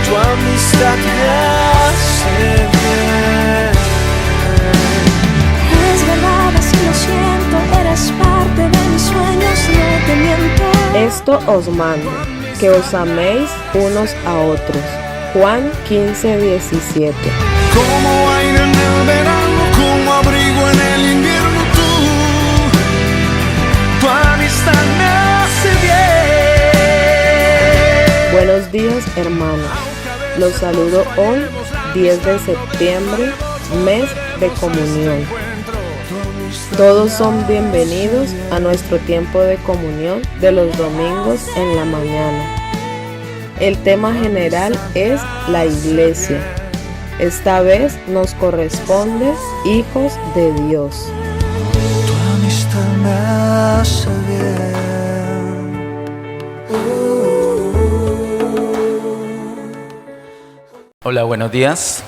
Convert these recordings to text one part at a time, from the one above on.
tu amistad me hace bien. Es verdad, así lo siento, eres parte de mis sueños, no te miento. Esto os mando, que os améis unos a otros. Juan 15:17. Como aire en el verano, como abrigo en el invierno, tu amistad me hace bien. Buenos días, hermanos. Los saludo hoy, 10 de septiembre, mes de comunión. Todos son bienvenidos a nuestro tiempo de comunión de los domingos en la mañana. El tema general es la iglesia. Esta vez nos corresponde hijos de Dios. Tu amistad me hace bien. Hola, buenos días.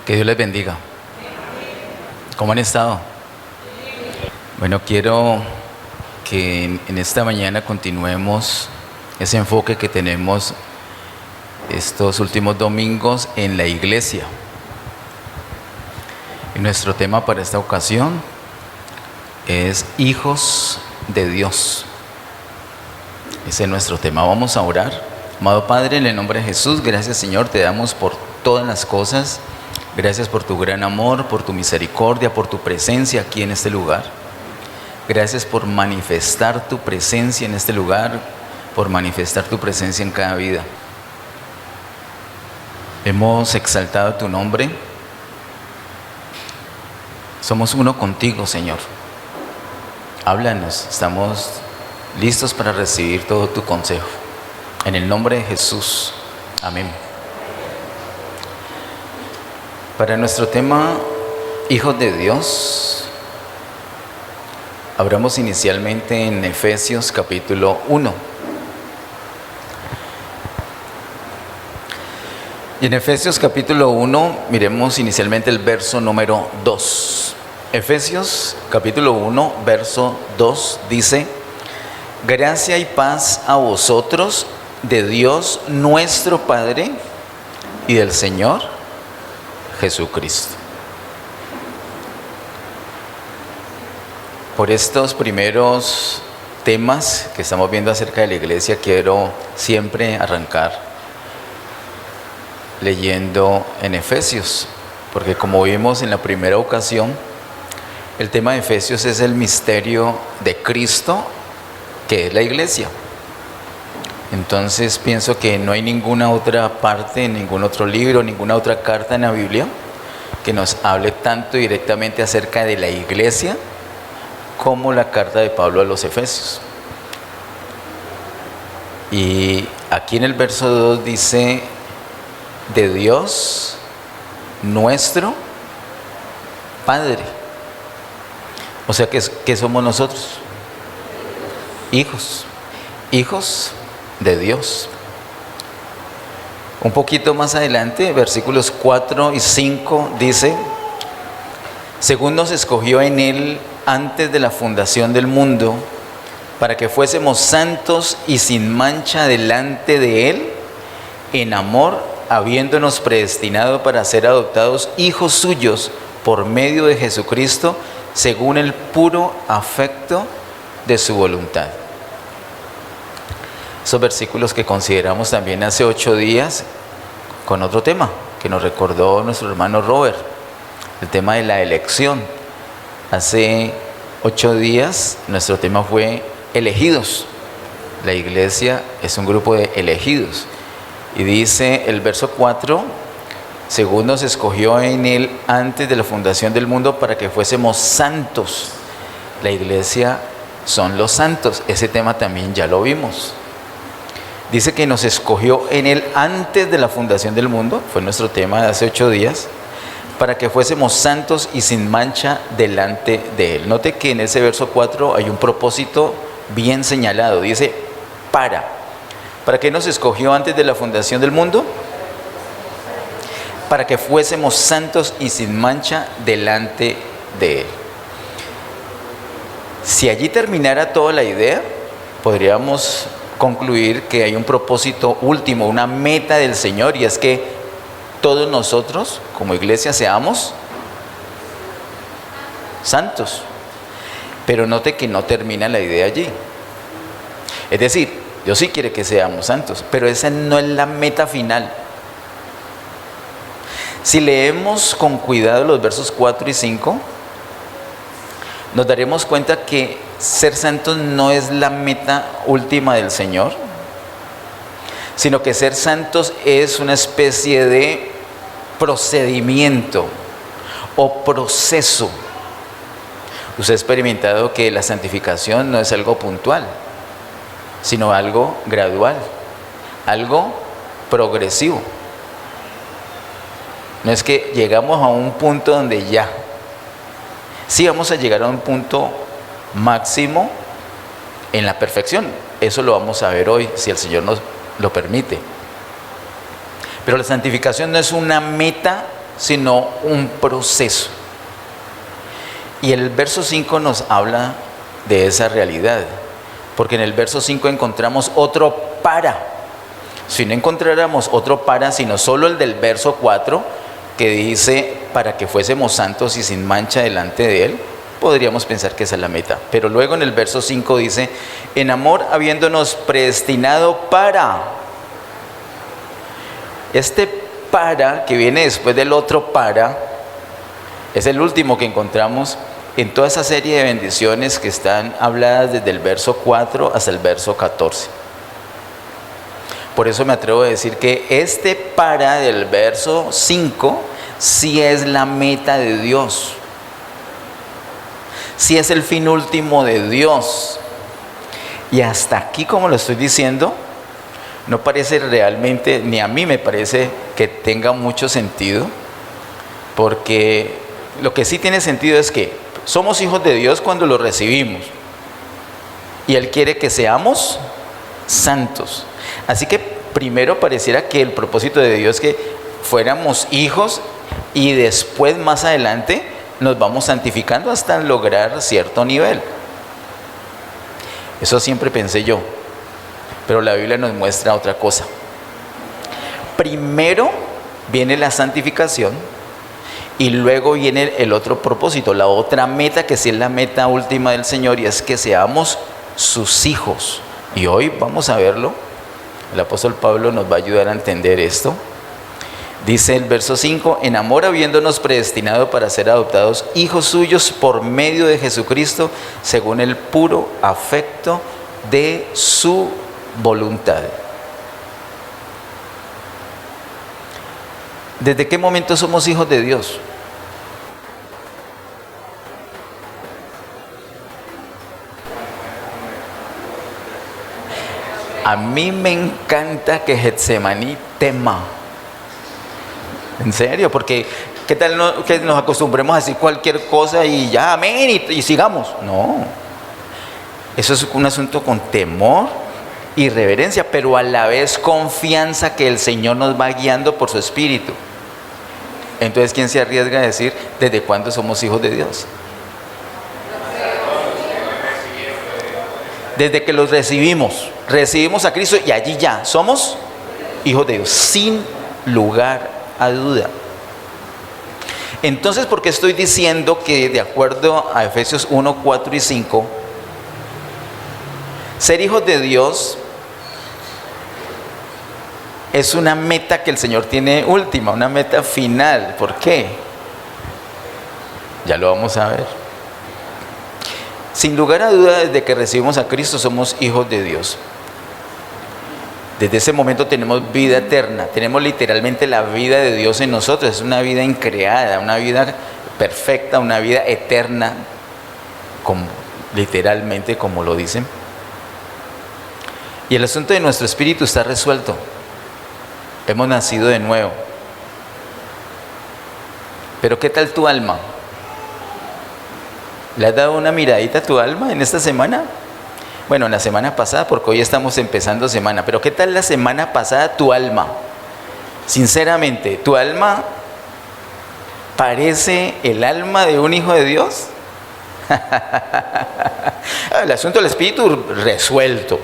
Que Dios les bendiga. ¿Cómo han estado? Bueno, quiero que en esta mañana continuemos ese enfoque que tenemos estos últimos domingos en la iglesia. Y nuestro tema para esta ocasión es hijos de Dios. Ese es nuestro tema. Vamos a orar. Amado Padre, en el nombre de Jesús, gracias Señor, te damos por todas las cosas. Gracias por tu gran amor, por tu misericordia, por tu presencia aquí en este lugar. Gracias por manifestar tu presencia en este lugar, por manifestar tu presencia en cada vida. Hemos exaltado tu nombre. Somos uno contigo, Señor. Háblanos, estamos listos para recibir todo tu consejo. En el nombre de Jesús. Amén. Para nuestro tema, hijos de Dios, abramos inicialmente en Efesios capítulo 1. Y en Efesios capítulo 1, miremos inicialmente el verso número 2. Efesios capítulo 1, verso 2 dice: gracia y paz a vosotros de Dios nuestro Padre y del Señor Jesucristo. Por estos primeros temas que estamos viendo acerca de la iglesia, quiero siempre arrancar leyendo en Efesios, porque como vimos en la primera ocasión, el tema de Efesios es el misterio de Cristo, que es la iglesia. Entonces pienso que no hay ninguna otra parte, ningún otro libro, ninguna otra carta en la Biblia que nos hable tanto directamente acerca de la iglesia como la carta de Pablo a los Efesios. Y aquí en el verso 2 dice: de Dios nuestro Padre. O sea, ¿qué somos nosotros? Hijos de Dios. Un poquito más adelante, versículos 4 y 5 dice: según nos escogió en Él antes de la fundación del mundo, para que fuésemos santos y sin mancha delante de Él, en amor, habiéndonos predestinado para ser adoptados hijos suyos por medio de Jesucristo, según el puro afecto de su voluntad. Esos versículos que consideramos también hace 8 días con otro tema que nos recordó nuestro hermano Robert, el tema de la elección. Hace 8 días nuestro tema fue elegidos. La iglesia es un grupo de elegidos. Y dice el verso 4: según nos escogió en Él antes de la fundación del mundo para que fuésemos santos. La iglesia son los santos. Ese tema también ya lo vimos. Dice que nos escogió en Él antes de la fundación del mundo, fue nuestro tema de hace 8 días, para que fuésemos santos y sin mancha delante de Él. Note que en ese verso 4 hay un propósito bien señalado. Dice: ¿para qué nos escogió antes de la fundación del mundo? Para que fuésemos santos y sin mancha delante de Él. Si allí terminara toda la idea, podríamos concluir que hay un propósito último, una meta del Señor, y es que todos nosotros como iglesia seamos santos. Pero note que no termina la idea allí. Es decir, Dios sí quiere que seamos santos, pero esa no es la meta final. Si leemos con cuidado los versos 4 y 5, nos daremos cuenta que ser santos no es la meta última del Señor, sino que ser santos es una especie de procedimiento o proceso. Usted ha experimentado que la santificación no es algo puntual, sino algo gradual, algo progresivo. No es que llegamos a un punto donde ya, sí vamos a llegar a un punto máximo en la perfección. Eso lo vamos a ver hoy, si el Señor nos lo permite. Pero la santificación no es una meta, sino un proceso. Y el verso 5 nos habla de esa realidad, porque en el verso 5 encontramos otro para. Si no encontráramos otro para, sino solo el del verso 4, que dice, para que fuésemos santos y sin mancha delante de Él, podríamos pensar que esa es la meta. Pero luego en el verso 5 dice, en amor habiéndonos predestinado para. Este para, que viene después del otro para, es el último que encontramos en toda esa serie de bendiciones que están habladas desde el verso 4 hasta el verso 14. Por eso me atrevo a decir que este para del verso 5 sí es la meta de Dios. Sí es el fin último de Dios. Y hasta aquí, como lo estoy diciendo, no parece realmente, ni a mí me parece que tenga mucho sentido, porque lo que sí tiene sentido es que somos hijos de Dios cuando lo recibimos, y Él quiere que seamos santos. Así que primero pareciera que el propósito de Dios es que fuéramos hijos, y después más adelante nos vamos santificando hasta lograr cierto nivel. Eso siempre pensé yo, pero la Biblia nos muestra otra cosa. Primero viene la santificación y luego viene el otro propósito, la otra meta, que sí es la meta última del Señor, y es que seamos sus hijos. Y hoy vamos a verlo. El apóstol Pablo nos va a ayudar a entender esto. Dice el verso 5, en amor habiéndonos predestinado para ser adoptados hijos suyos por medio de Jesucristo, según el puro afecto de su voluntad. ¿Desde qué momento somos hijos de Dios? A mí me encanta que Getsemaní tema. En serio, porque ¿qué tal que nos acostumbremos a decir cualquier cosa y ya, amén, y sigamos? No. Eso es un asunto con temor y reverencia, pero a la vez confianza que el Señor nos va guiando por su Espíritu. Entonces, ¿quién se arriesga a decir desde cuándo somos hijos de Dios? Desde que los recibimos a Cristo, y allí ya somos hijos de Dios, sin lugar a duda. Entonces, ¿por qué estoy diciendo que de acuerdo a Efesios 1, 4 y 5, ser hijos de Dios es una meta que el Señor tiene última, una meta final? ¿Por qué? Ya lo vamos a ver. Sin lugar a duda, desde que recibimos a Cristo somos hijos de Dios. Desde ese momento tenemos vida eterna, tenemos literalmente la vida de Dios en nosotros. Es una vida increada, una vida perfecta, una vida eterna, literalmente como lo dicen. Y el asunto de nuestro espíritu está resuelto. Hemos nacido de nuevo. Pero ¿qué tal tu alma? ¿Le has dado una miradita a tu alma en esta semana? Bueno, la semana pasada, porque hoy estamos empezando semana. Pero ¿qué tal la semana pasada tu alma? Sinceramente, ¿tu alma parece el alma de un hijo de Dios? El asunto del espíritu resuelto.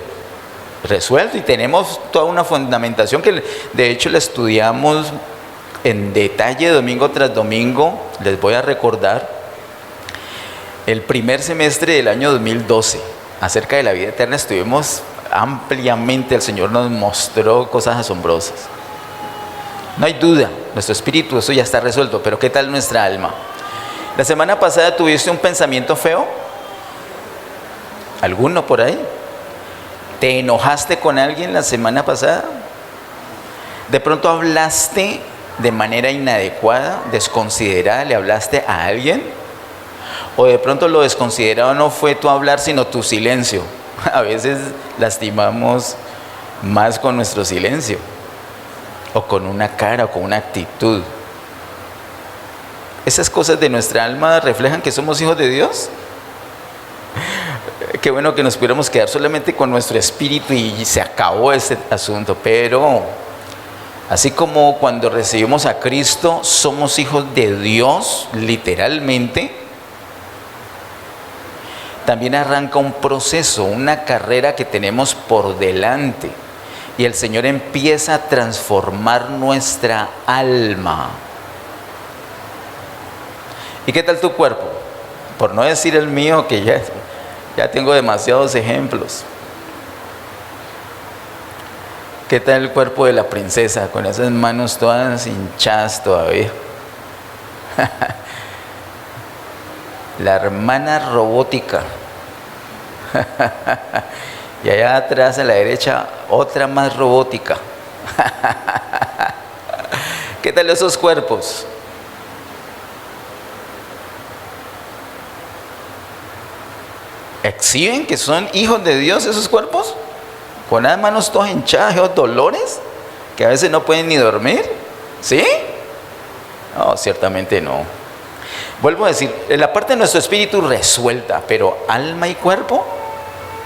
resuelto y tenemos toda una fundamentación que de hecho la estudiamos en detalle domingo tras domingo. Les voy a recordar el primer semestre del año 2012 acerca de la vida eterna. Estuvimos ampliamente, el Señor nos mostró cosas asombrosas. No hay duda, nuestro espíritu, eso ya está resuelto, pero ¿qué tal nuestra alma? La semana pasada tuviste un pensamiento feo, ¿alguno por ahí? ¿Te enojaste con alguien la semana pasada? ¿De pronto hablaste de manera inadecuada, desconsiderada, le hablaste a alguien? ¿O de pronto lo desconsiderado no fue tu hablar, sino tu silencio? A veces lastimamos más con nuestro silencio, o con una cara, o con una actitud. ¿Esas cosas de nuestra alma reflejan que somos hijos de Dios? Qué bueno que nos pudiéramos quedar solamente con nuestro espíritu y se acabó ese asunto. Pero así como cuando recibimos a Cristo somos hijos de Dios, literalmente, también arranca un proceso, una carrera que tenemos por delante. Y el Señor empieza a transformar nuestra alma. ¿Y qué tal tu cuerpo? Por no decir el mío, que ya tengo demasiados ejemplos. ¿Qué tal el cuerpo de la princesa? Con esas manos todas hinchadas todavía. La hermana robótica. Y allá atrás a la derecha otra más robótica. ¿Qué tal esos cuerpos? ¿Exhiben que son hijos de Dios esos cuerpos? Con las manos todas hinchadas, esos dolores que a veces no pueden ni dormir. ¿Sí? No, ciertamente no. Vuelvo a decir, la parte de nuestro espíritu resuelta, pero alma y cuerpo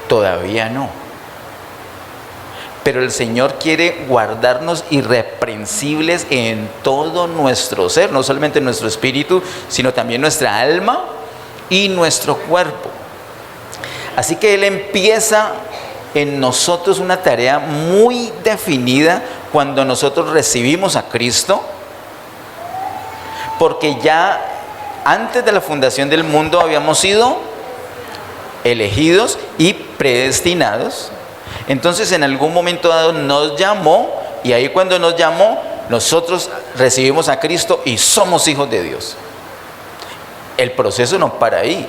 todavía no. Pero el Señor quiere guardarnos irreprensibles en todo nuestro ser, no solamente nuestro espíritu, sino también nuestra alma y nuestro cuerpo. Así que Él empieza en nosotros una tarea muy definida cuando nosotros recibimos a Cristo, porque ya antes de la fundación del mundo habíamos sido elegidos y predestinados. Entonces en algún momento dado nos llamó, y ahí cuando nos llamó nosotros recibimos a Cristo y somos hijos de Dios. El proceso no para ahí.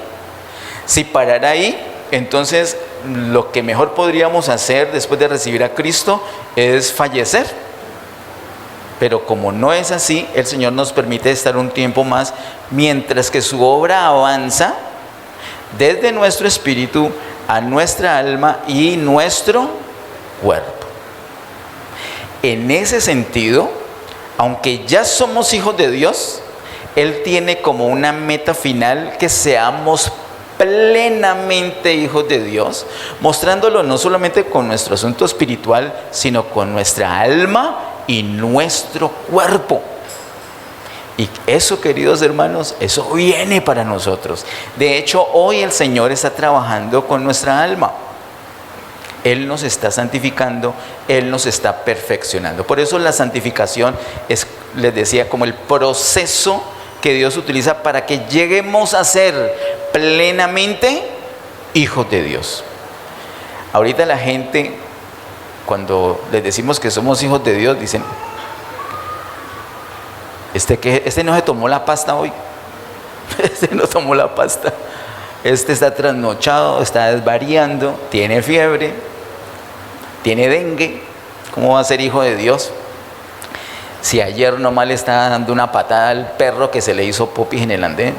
Si parara ahí, entonces lo que mejor podríamos hacer después de recibir a Cristo es fallecer. Pero como no es así, el Señor nos permite estar un tiempo más mientras que su obra avanza desde nuestro espíritu a nuestra alma y nuestro cuerpo. En ese sentido, aunque ya somos hijos de Dios, Él tiene como una meta final que seamos plenamente hijos de Dios, mostrándolo no solamente con nuestro asunto espiritual, sino con nuestra alma y nuestro cuerpo. Y eso, queridos hermanos, eso viene para nosotros. De hecho, hoy el Señor está trabajando con nuestra alma. Él nos está santificando, Él nos está perfeccionando. Por eso la santificación es, les decía, como el proceso que Dios utiliza para que lleguemos a ser plenamente hijos de Dios. Ahorita la gente, cuando les decimos que somos hijos de Dios, dicen: este no se tomó la pasta hoy. Este no tomó la pasta. Este está trasnochado, está desvariando, tiene fiebre, tiene dengue. ¿Cómo va a ser hijo de Dios? Si ayer nomás le estaba dando una patada al perro que se le hizo popis en el andén.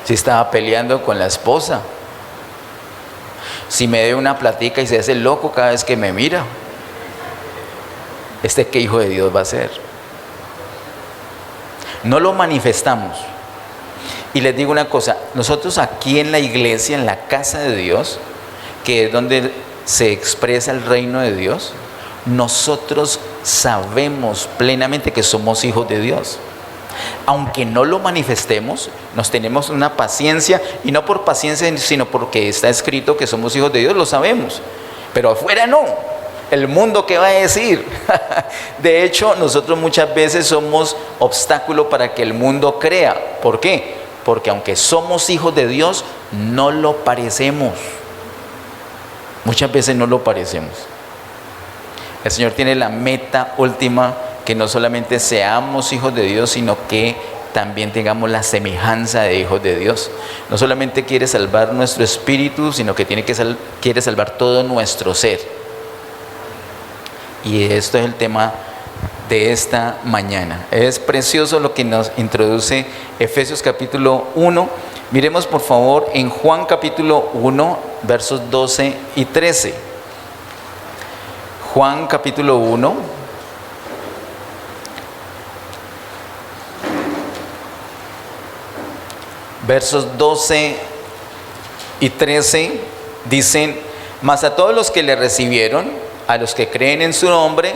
Si estaba peleando con la esposa. Si me dé una platica y se hace loco cada vez que me mira. ¿Qué hijo de Dios va a ser? No lo manifestamos. Y les digo una cosa, nosotros aquí en la iglesia, en la casa de Dios, que es donde se expresa el reino de Dios, nosotros sabemos plenamente que somos hijos de Dios. Aunque no lo manifestemos, nos tenemos una paciencia, y no por paciencia, sino porque está escrito que somos hijos de Dios, lo sabemos. Pero afuera no. El mundo, ¿qué va a decir? De hecho, nosotros muchas veces somos obstáculo para que el mundo crea. ¿Por qué? Porque aunque somos hijos de Dios, no lo parecemos. Muchas veces no lo parecemos. El Señor tiene la meta última, que no solamente seamos hijos de Dios, sino que también tengamos la semejanza de hijos de Dios. No solamente quiere salvar nuestro espíritu, sino que quiere salvar todo nuestro ser. Y esto es el tema de esta mañana. Es precioso lo que nos introduce Efesios capítulo 1. Miremos por favor en Juan capítulo 1, versos 12 y 13. Juan capítulo 1. Versos 12 y 13 dicen: mas a todos los que le recibieron, a los que creen en su nombre,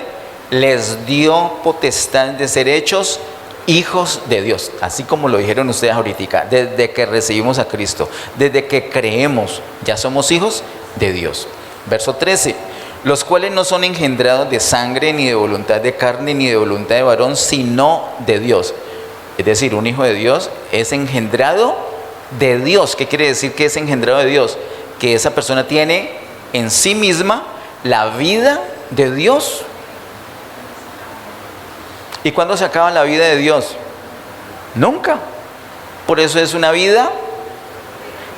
les dio potestad de ser hechos hijos de Dios. Así como lo dijeron ustedes ahorita, desde que recibimos a Cristo, desde que creemos, ya somos hijos de Dios. Verso 13: los cuales no son engendrados de sangre, ni de voluntad de carne, ni de voluntad de varón, sino de Dios. Es decir, un hijo de Dios es engendrado de Dios. ¿Qué quiere decir que es engendrado de Dios? Que esa persona tiene en sí misma la vida de Dios. ¿Y cuándo se acaba la vida de Dios? Nunca. Por eso es una vida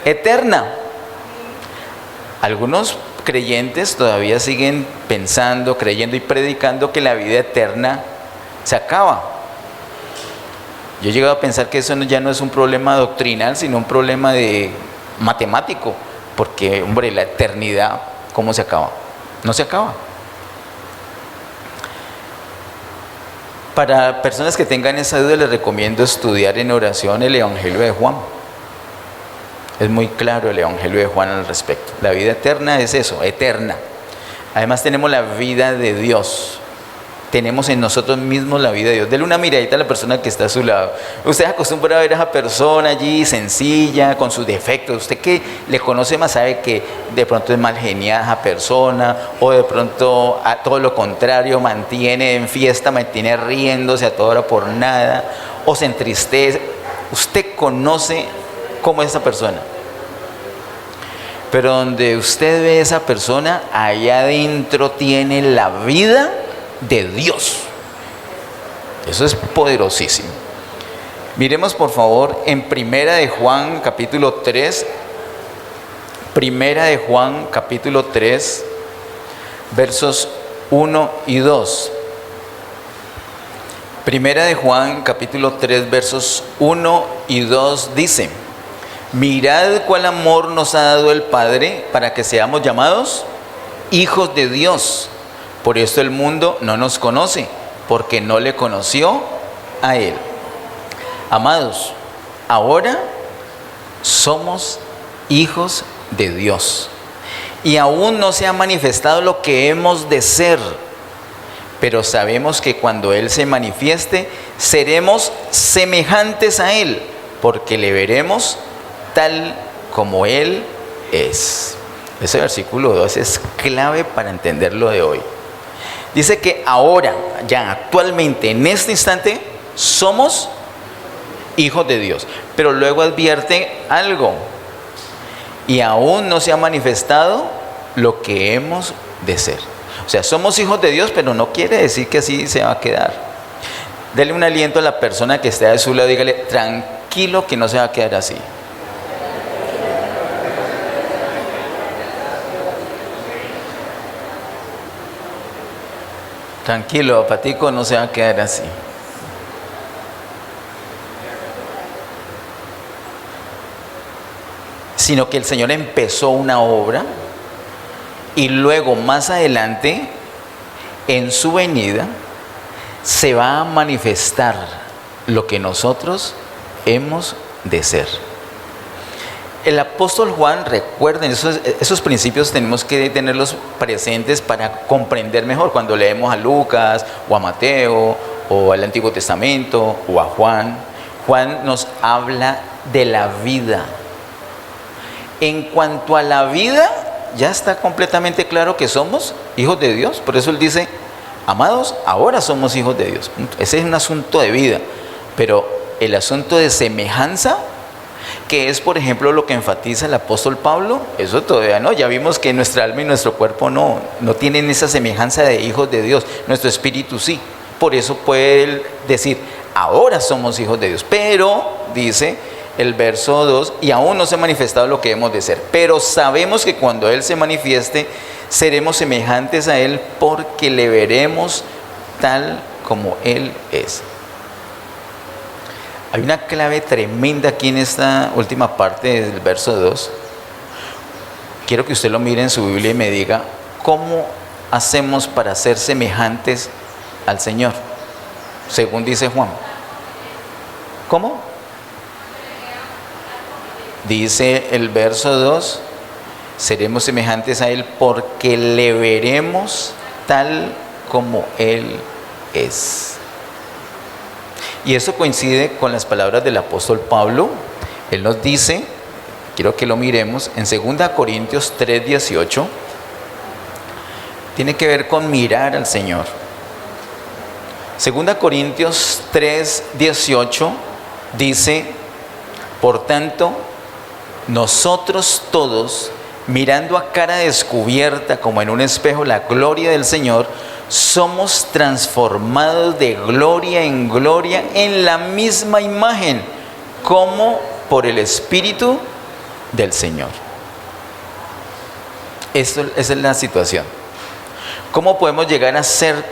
eterna. Algunos creyentes todavía siguen pensando, creyendo y predicando que la vida eterna se acaba. Yo he llegado a pensar que eso ya no es un problema doctrinal, sino un problema de matemático. Porque, hombre, la eternidad, ¿cómo se acaba? No se acaba. Para personas que tengan esa duda, les recomiendo estudiar en oración el Evangelio de Juan. Es muy claro el Evangelio de Juan al respecto. La vida eterna es eso, eterna. Además tenemos la vida de Dios. Tenemos en nosotros mismos la vida de Dios. Dele una miradita a la persona que está a su lado. Usted se acostumbra a ver a esa persona allí, sencilla, con sus defectos. Usted que le conoce más sabe que de pronto es mal geniada esa persona, o de pronto a todo lo contrario, mantiene en fiesta, mantiene riéndose a toda hora por nada, o se entristece. Usted conoce cómo es esa persona. Pero donde usted ve a esa persona, allá adentro tiene la vida de Dios. Eso es poderosísimo. Miremos por favor en Primera de Juan capítulo 3. Primera de Juan capítulo 3, versos 1 y 2. Primera de Juan capítulo 3, versos 1 y 2 dice: mirad cuál amor nos ha dado el Padre para que seamos llamados hijos de Dios. Por esto el mundo no nos conoce, porque no le conoció a Él. Amados, ahora somos hijos de Dios. Y aún no se ha manifestado lo que hemos de ser. Pero sabemos que cuando Él se manifieste, seremos semejantes a Él, porque le veremos tal como Él es. Ese versículo 2 es clave para entender lo de hoy. Dice que ahora, ya actualmente, en este instante, somos hijos de Dios. Pero luego advierte algo: y aún no se ha manifestado lo que hemos de ser. O sea, somos hijos de Dios, pero no quiere decir que así se va a quedar. Dele un aliento a la persona que esté a su lado, dígale: tranquilo que no se va a quedar así. Tranquilo, Patico, no se va a quedar así. Sino que el Señor empezó una obra y luego más adelante, en su venida, se va a manifestar lo que nosotros hemos de ser. El apóstol Juan, recuerden, esos principios tenemos que tenerlos presentes para comprender mejor. Cuando leemos a Lucas o a Mateo o al Antiguo Testamento o a Juan, Juan nos habla de la vida. En cuanto a la vida, ya está completamente claro que somos hijos de Dios. Por eso él dice, amados, ahora somos hijos de Dios. Ese es un asunto de vida. Pero el asunto de semejanza, que es por ejemplo lo que enfatiza el apóstol Pablo, eso todavía no. Ya vimos que nuestra alma y nuestro cuerpo no tienen esa semejanza de hijos de Dios. Nuestro espíritu sí. Por eso puede él decir, ahora somos hijos de Dios. Pero, dice el verso 2, y aún no se ha manifestado lo que hemos de ser. Pero sabemos que cuando Él se manifieste, seremos semejantes a Él, porque le veremos tal como Él es. Hay una clave tremenda aquí en esta última parte del verso 2. Quiero que usted lo mire en su Biblia y me diga, ¿cómo hacemos para ser semejantes al Señor? Según dice Juan. ¿Cómo? Dice el verso 2, seremos semejantes a Él porque le veremos tal como Él es. Y eso coincide con las palabras del apóstol Pablo. Él nos dice, quiero que lo miremos, en 2 Corintios 3:18, tiene que ver con mirar al Señor. 2 Corintios 3:18 dice, por tanto, nosotros todos, mirando a cara descubierta como en un espejo la gloria del Señor, somos transformados de gloria en gloria en la misma imagen, como por el Espíritu del Señor. Esa es la situación. ¿Cómo podemos llegar a ser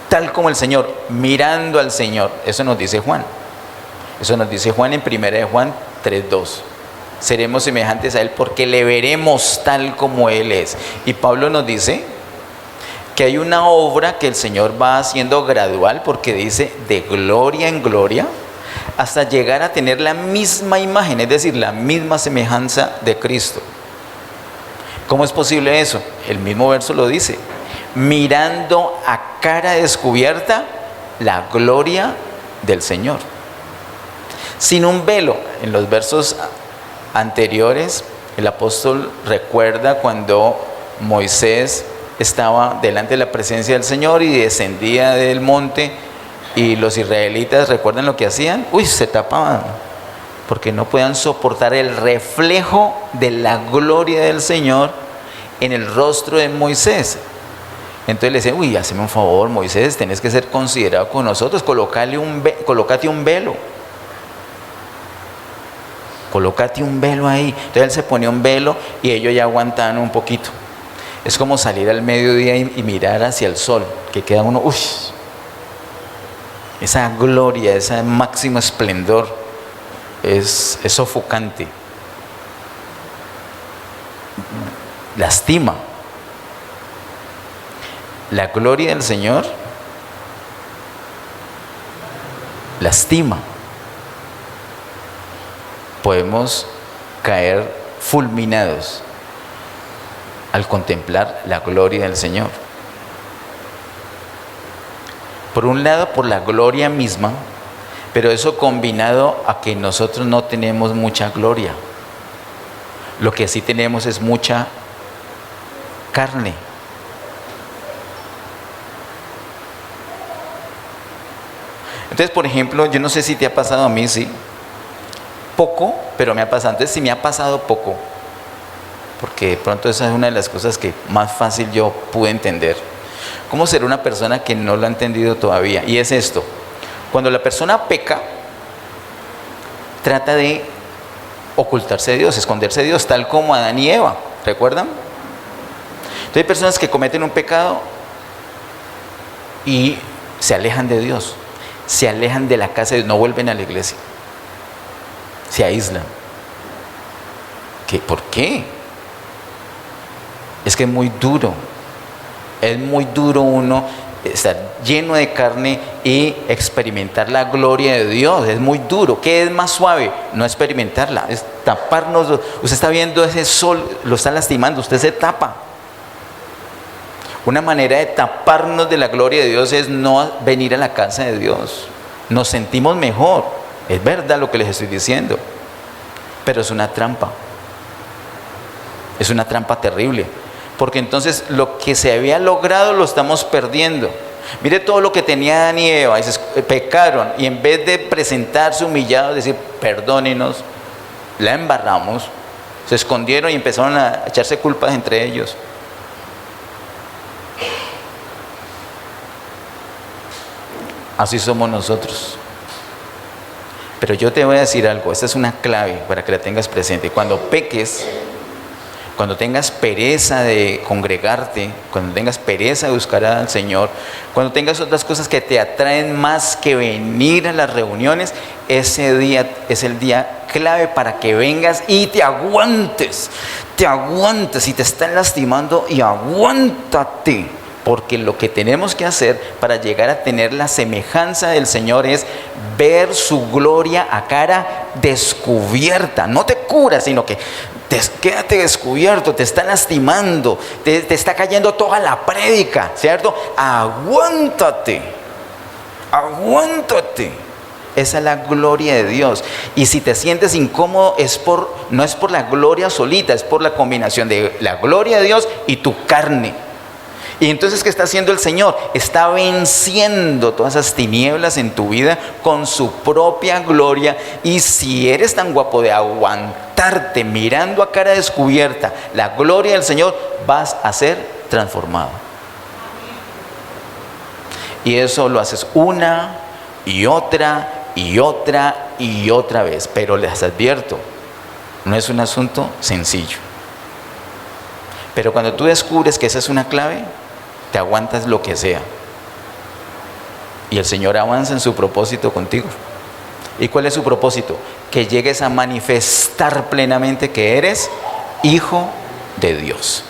tal como el Señor? Mirando al Señor. Eso nos dice Juan. Eso nos dice Juan en 1 Juan 3:2. Seremos semejantes a Él porque le veremos tal como Él es. Y Pablo nos dice que hay una obra que el Señor va haciendo gradual, porque dice de gloria en gloria, hasta llegar a tener la misma imagen, es decir, la misma semejanza de Cristo. ¿Cómo es posible eso? El mismo verso lo dice, mirando a cara descubierta la gloria del Señor. Sin un velo. En los versos anteriores, el apóstol recuerda cuando Moisés estaba delante de la presencia del Señor y descendía del monte, y los israelitas, ¿recuerdan lo que hacían? Se tapaban, porque no podían soportar el reflejo de la gloria del Señor en el rostro de Moisés. Entonces le decían, hazme un favor, Moisés, tenés que ser considerado con nosotros, colócate un velo. Colócate un velo ahí. Entonces él se ponía un velo y ellos ya aguantaban un poquito. Es como salir al mediodía y mirar hacia el sol, que queda uno, esa gloria, ese máximo esplendor es sofocante. Lastima. La gloria del Señor lastima. Podemos caer fulminados al contemplar la gloria del Señor. Por un lado, por la gloria misma, pero eso combinado a que nosotros no tenemos mucha gloria. Lo que sí tenemos es mucha carne. Entonces, por ejemplo, yo no sé si te ha pasado, a mí sí, poco, pero me ha pasado. Entonces, si me ha pasado poco, porque de pronto esa es una de las cosas que más fácil yo pude entender. ¿Cómo será una persona que no lo ha entendido todavía? Y es esto: cuando la persona peca, trata de ocultarse de Dios, esconderse de Dios, tal como Adán y Eva, ¿recuerdan? Entonces hay personas que cometen un pecado y se alejan de Dios, se alejan de la casa de Dios, no vuelven a la iglesia, se aíslan. ¿Por qué? Es que es muy duro uno estar lleno de carne y experimentar la gloria de Dios. Es muy duro. ¿Qué es más suave? No experimentarla, es taparnos. Usted está viendo ese sol, lo está lastimando, usted se tapa. Una manera de taparnos de la gloria de Dios es no venir a la casa de Dios. Nos sentimos mejor. Es verdad lo que les estoy diciendo. Pero es una trampa. Es una trampa terrible. Porque entonces lo que se había logrado lo estamos perdiendo. Mire todo lo que tenía Adán y Eva. Pecaron. Y en vez de presentarse humillados, decir, perdónenos, la embarramos. Se escondieron y empezaron a echarse culpas entre ellos. Así somos nosotros. Pero yo te voy a decir algo, esta es una clave para que la tengas presente. Cuando peques, cuando tengas pereza de congregarte, cuando tengas pereza de buscar al Señor, cuando tengas otras cosas que te atraen más que venir a las reuniones, ese día es el día clave para que vengas y te aguantes, y te están lastimando y aguántate. Porque lo que tenemos que hacer para llegar a tener la semejanza del Señor es ver su gloria a cara descubierta. No te curas, sino que quédate descubierto, te está lastimando, te está cayendo toda la prédica, ¿cierto? Aguántate. Esa es la gloria de Dios. Y si te sientes incómodo, no es por la gloria solita, es por la combinación de la gloria de Dios y tu carne. Y entonces, ¿qué está haciendo el Señor? Está venciendo todas esas tinieblas en tu vida con su propia gloria. Y si eres tan guapo de aguantarte mirando a cara descubierta la gloria del Señor, vas a ser transformado. Y eso lo haces una y otra vez. Pero les advierto, no es un asunto sencillo. Pero cuando tú descubres que esa es una clave, te aguantas lo que sea. Y el Señor avanza en su propósito contigo. ¿Y cuál es su propósito? Que llegues a manifestar plenamente que eres hijo de Dios.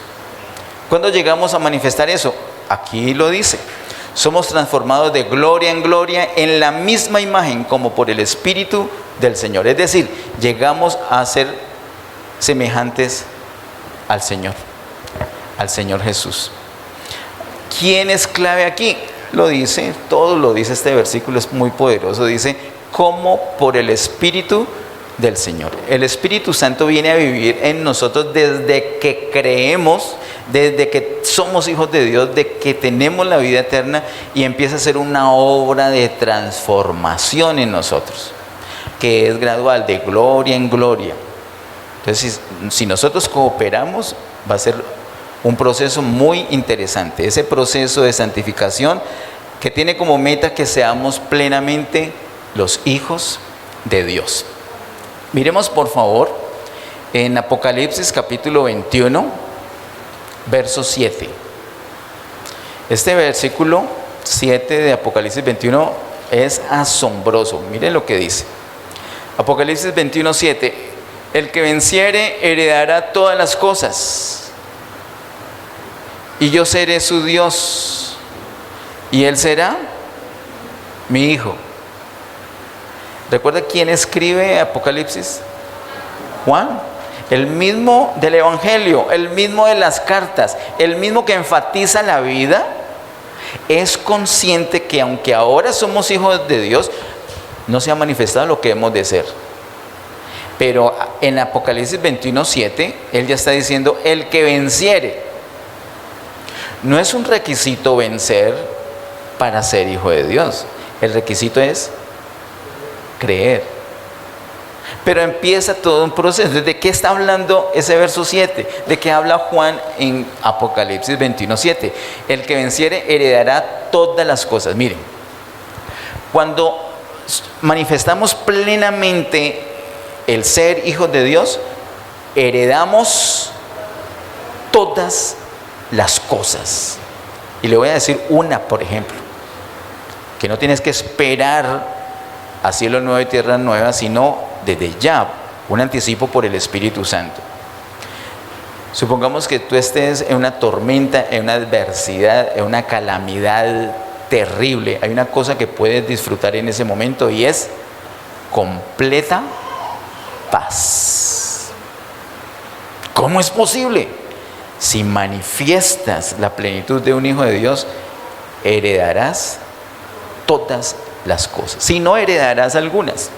¿Cuándo llegamos a manifestar eso? Aquí lo dice. Somos transformados de gloria en gloria en la misma imagen como por el Espíritu del Señor. Es decir, llegamos a ser semejantes al Señor Jesús. ¿Quién es clave aquí? Lo dice, todo lo dice este versículo, es muy poderoso. Dice, como por el Espíritu del Señor. El Espíritu Santo viene a vivir en nosotros desde que creemos, desde que somos hijos de Dios, de que tenemos la vida eterna, y empieza a ser una obra de transformación en nosotros, que es gradual, de gloria en gloria. Entonces, si nosotros cooperamos, va a ser un proceso muy interesante, ese proceso de santificación que tiene como meta que seamos plenamente los hijos de Dios. Miremos por favor en Apocalipsis capítulo 21, verso 7. Este versículo 7 de Apocalipsis 21 es asombroso. Miren lo que dice. Apocalipsis 21, 7. El que venciere heredará todas las cosas, y yo seré su Dios, y él será mi hijo. ¿Recuerda quién escribe Apocalipsis? Juan, el mismo del Evangelio, el mismo de las cartas, el mismo que enfatiza la vida. Es consciente que aunque ahora somos hijos de Dios, no se ha manifestado lo que hemos de ser. Pero en Apocalipsis 21:7, él ya está diciendo, el que venciere. No es un requisito vencer para ser hijo de Dios. El requisito es creer. Pero empieza todo un proceso. ¿De qué está hablando ese verso 7? ¿De qué habla Juan en Apocalipsis 21:7? El que venciere heredará todas las cosas. Miren, cuando manifestamos plenamente el ser hijos de Dios, heredamos todas las cosas. Y le voy a decir una, por ejemplo, que no tienes que esperar a cielo nuevo y tierra nueva, sino desde ya, un anticipo por el Espíritu Santo. Supongamos que tú estés en una tormenta, en una adversidad, en una calamidad terrible. Hay una cosa que puedes disfrutar en ese momento y es completa paz. ¿Cómo es posible? Si manifiestas la plenitud de un hijo de Dios, heredarás todas las cosas. Si no, heredarás algunas.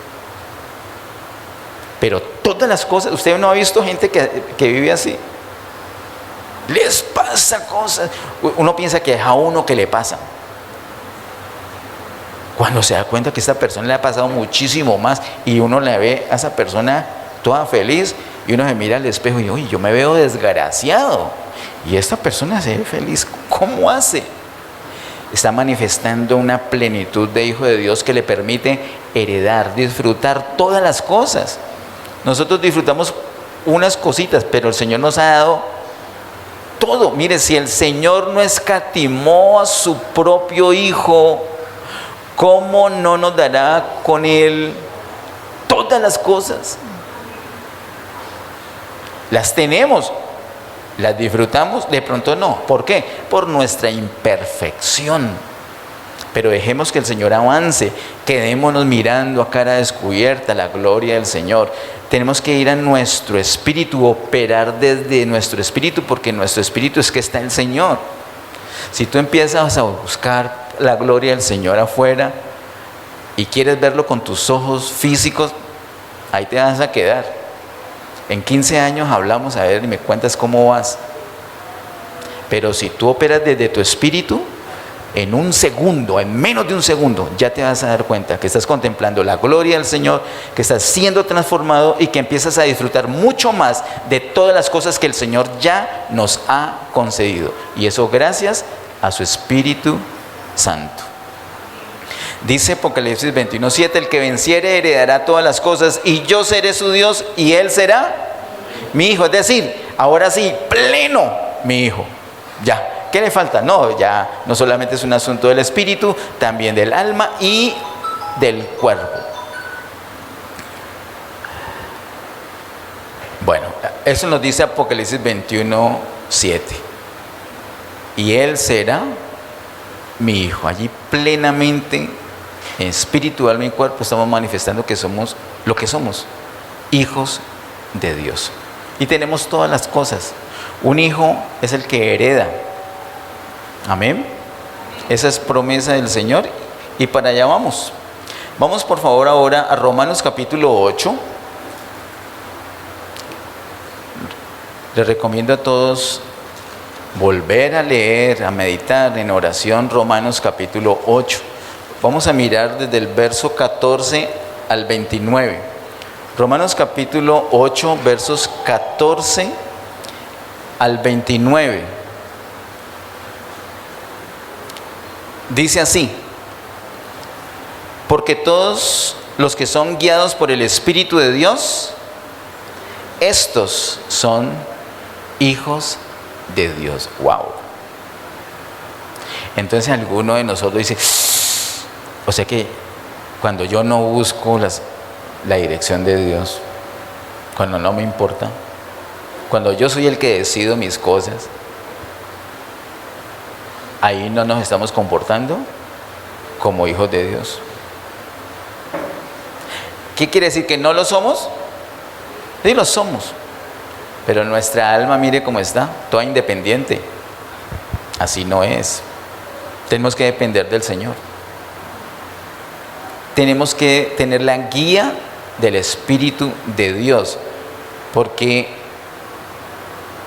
Pero todas las cosas, usted no ha visto gente que vive así. Les pasa cosas. Uno piensa que es a uno que le pasa. Cuando se da cuenta que a esta persona le ha pasado muchísimo más y uno la ve a esa persona toda feliz y uno se mira al espejo y uy, yo me veo desgraciado y esta persona se ve feliz. ¿Cómo hace? Está manifestando una plenitud de hijo de Dios que le permite heredar, disfrutar todas las cosas. Nosotros disfrutamos unas cositas, pero el Señor nos ha dado todo. Mire, si el Señor no escatimó a su propio Hijo, ¿cómo no nos dará con Él todas las cosas? Las tenemos, las disfrutamos, de pronto no. ¿Por qué? Por nuestra imperfección. Pero dejemos que el Señor avance, quedémonos mirando a cara descubierta la gloria del Señor. Tenemos que ir a nuestro espíritu, operar desde nuestro espíritu, porque en nuestro espíritu es que está el Señor. Si tú empiezas a buscar la gloria del Señor afuera y quieres verlo con tus ojos físicos, ahí te vas a quedar. En 15 años hablamos, a ver, y me cuentas cómo vas. Pero si tú operas desde tu espíritu, en un segundo, en menos de un segundo, ya te vas a dar cuenta que estás contemplando la gloria del Señor, que estás siendo transformado y que empiezas a disfrutar mucho más de todas las cosas que el Señor ya nos ha concedido. Y eso gracias a su Espíritu Santo. Dice Apocalipsis 21:7, el que venciere heredará todas las cosas y yo seré su Dios y él será mi hijo. Es decir, ahora sí, pleno mi hijo. Ya. ¿Qué le falta? No, ya no solamente es un asunto del espíritu, también del alma y del cuerpo. Bueno, eso nos dice Apocalipsis 21:7. Y él será mi hijo. Allí plenamente, en espíritu, alma y cuerpo, estamos manifestando que somos lo que somos, hijos de Dios. Y tenemos todas las cosas. Un hijo es el que hereda. Amén. Esa es promesa del Señor y para allá vamos. Vamos por favor ahora a Romanos capítulo 8. Les recomiendo a todos volver a leer, a meditar en oración Romanos capítulo 8. Vamos a mirar desde el verso 14 al 29. Romanos capítulo 8, versos 14 al 29. Dice así: porque todos los que son guiados por el Espíritu de Dios, estos son hijos de Dios. Wow. Entonces alguno de nosotros dice, o sea que cuando yo no busco la dirección de Dios, cuando no me importa, cuando yo soy el que decido mis cosas, ahí no nos estamos comportando como hijos de Dios. ¿Qué quiere decir? ¿Que no lo somos? Sí, lo somos. Pero nuestra alma, mire cómo está, toda independiente. Así no es. Tenemos que depender del Señor. Tenemos que tener la guía del Espíritu de Dios. Porque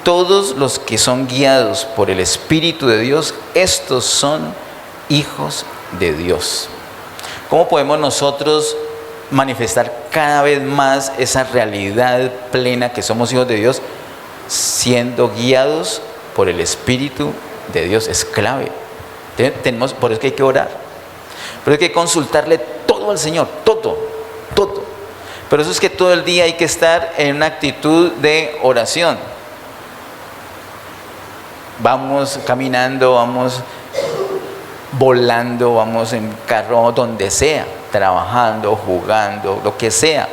todos los que son guiados por el Espíritu de Dios, estos son hijos de Dios. ¿Cómo podemos nosotros manifestar cada vez más esa realidad plena que somos hijos de Dios? Siendo guiados por el Espíritu de Dios. Es clave. Por eso que hay que orar. Por eso que hay que consultarle todo al Señor. Todo. Por eso es que todo el día hay que estar en una actitud de oración. Vamos caminando, vamos volando, vamos en carro, donde sea, trabajando, jugando, lo que sea.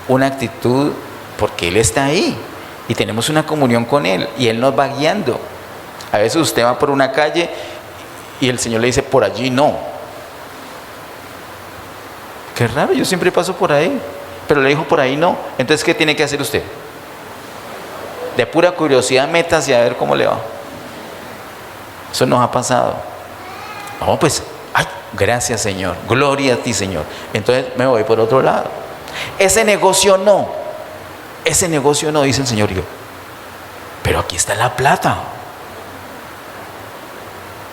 Una actitud, porque Él está ahí y tenemos una comunión con Él y Él nos va guiando. A veces usted va por una calle y el Señor le dice, por allí no. Qué raro, yo siempre paso por ahí, pero le dijo por ahí no. Entonces, ¿qué tiene que hacer usted? De pura curiosidad, métase a ver cómo le va. Eso nos ha pasado. No, pues, ay, gracias Señor, gloria a ti Señor. Entonces me voy por otro lado. Ese negocio no, dice el Señor. Y yo, pero aquí está la plata.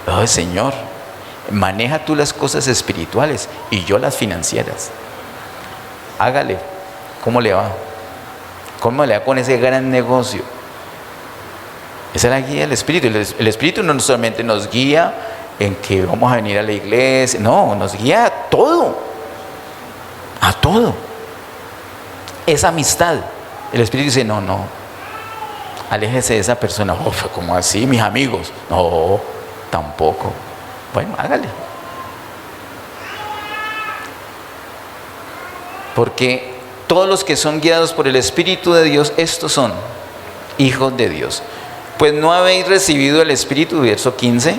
Ay, Señor, maneja tú las cosas espirituales y yo las financieras. Hágale, ¿cómo le va? ¿Cómo le va con ese gran negocio? Esa es la guía del Espíritu. El Espíritu no solamente nos guía en que vamos a venir a la iglesia, no, nos guía a todo. A todo. Esa amistad. El Espíritu dice, no, aléjese de esa persona. Oh, ¿cómo así, mis amigos? No, tampoco. Bueno, hágale. Porque todos los que son guiados por el Espíritu de Dios, estos son hijos de Dios. Pues no habéis recibido el espíritu, verso 15,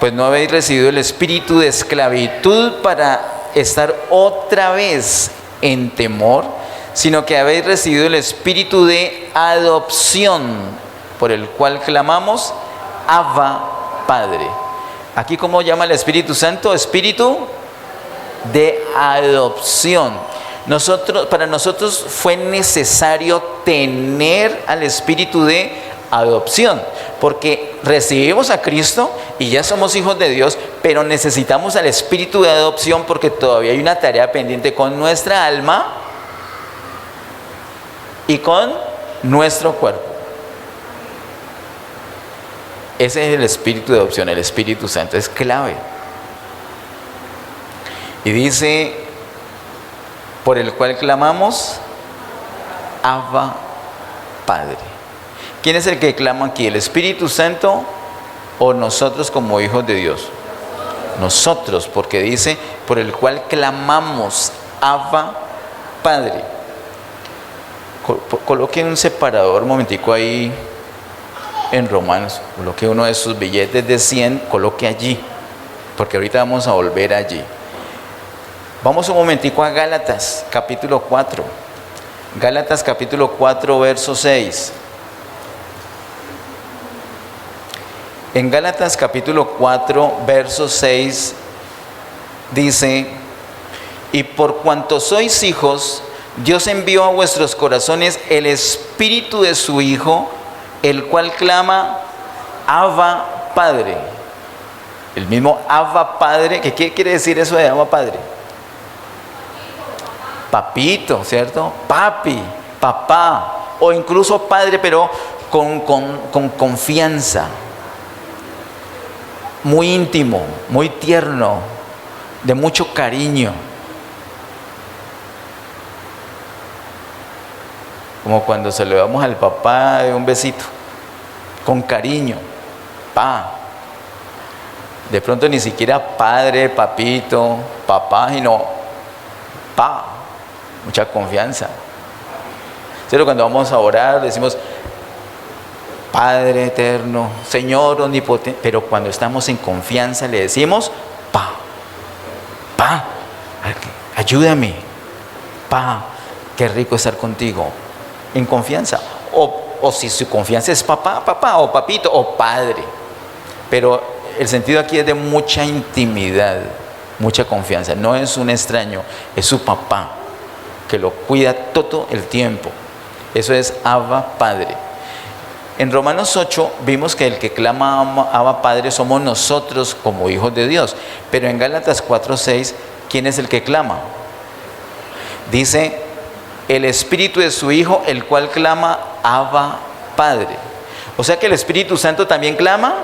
pues no habéis recibido el espíritu de esclavitud para estar otra vez en temor, sino que habéis recibido el espíritu de adopción, por el cual clamamos, Abba, Padre. Aquí, ¿cómo llama el Espíritu Santo? Espíritu de adopción. Para nosotros fue necesario tener al espíritu de adopción, porque recibimos a Cristo y ya somos hijos de Dios, pero necesitamos al espíritu de adopción porque todavía hay una tarea pendiente con nuestra alma y con nuestro cuerpo. Ese es el espíritu de adopción, el Espíritu Santo es clave. Y dice, por el cual clamamos, Abba, Padre. ¿Quién es el que clama aquí? ¿El Espíritu Santo o nosotros como hijos de Dios? Nosotros, porque dice, por el cual clamamos, Abba, Padre. Coloque un separador un momentico ahí en Romanos. Coloque uno de sus billetes de 100, coloque allí, porque ahorita vamos a volver allí. Vamos un momentico a Gálatas, capítulo 4. Gálatas, capítulo 4, verso 6. En Gálatas capítulo 4, verso 6, dice, y por cuanto sois hijos, Dios envió a vuestros corazones el Espíritu de su Hijo, el cual clama, Abba, Padre. El mismo Abba, Padre, ¿qué quiere decir eso de Abba, Padre? Papito, ¿cierto? Papi, papá, o incluso padre, pero con confianza. Muy íntimo, muy tierno, de mucho cariño. Como cuando se le damos al papá un besito, con cariño, pa. De pronto ni siquiera padre, papito, papá, sino pa, mucha confianza. Pero cuando vamos a orar decimos, Padre eterno, Señor omnipotente, pero cuando estamos en confianza le decimos, pa, ayúdame, pa, qué rico estar contigo, en confianza. O si su confianza es papá, o papito, o padre. Pero el sentido aquí es de mucha intimidad, mucha confianza. No es un extraño, es su papá, que lo cuida todo el tiempo. Eso es Abba, Padre. En Romanos 8 vimos que el que clama Abba, Padre somos nosotros como hijos de Dios. Pero en Gálatas 4:6, ¿quién es el que clama? Dice, el Espíritu de su Hijo, el cual clama Abba, Padre. O sea que el Espíritu Santo también clama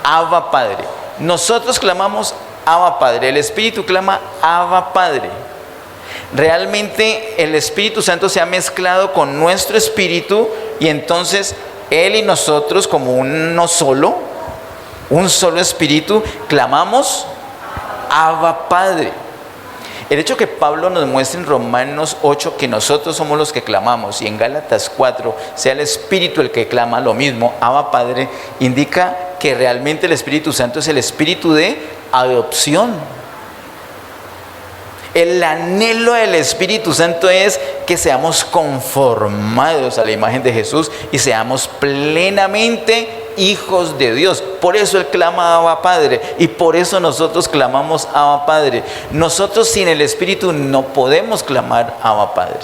Abba, Padre. Nosotros clamamos Abba, Padre. El Espíritu clama Abba, Padre. Realmente el Espíritu Santo se ha mezclado con nuestro espíritu y entonces Él y nosotros como un solo espíritu, clamamos Abba, Padre. El hecho que Pablo nos muestre en Romanos 8 que nosotros somos los que clamamos y en Gálatas 4 sea el Espíritu el que clama lo mismo, Abba, Padre, indica que realmente el Espíritu Santo es el espíritu de adopción. El anhelo del Espíritu Santo es que seamos conformados a la imagen de Jesús y seamos plenamente hijos de Dios. Por eso Él clama Abba Padre, y por eso nosotros clamamos Abba Padre. Nosotros sin el Espíritu no podemos clamar Abba Padre.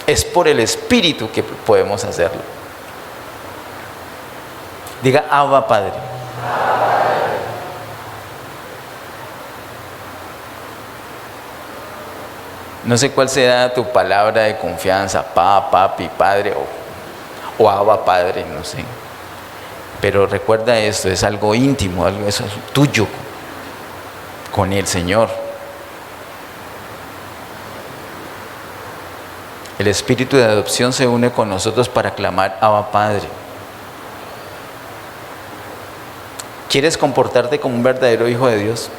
Es por el Espíritu que podemos hacerlo. Diga Abba Padre. No sé cuál será tu palabra de confianza, papi, padre o Abba Padre, no sé. Pero recuerda esto, es algo íntimo, algo eso es tuyo con el Señor. El espíritu de adopción se une con nosotros para clamar Abba Padre. ¿Quieres comportarte como un verdadero hijo de Dios?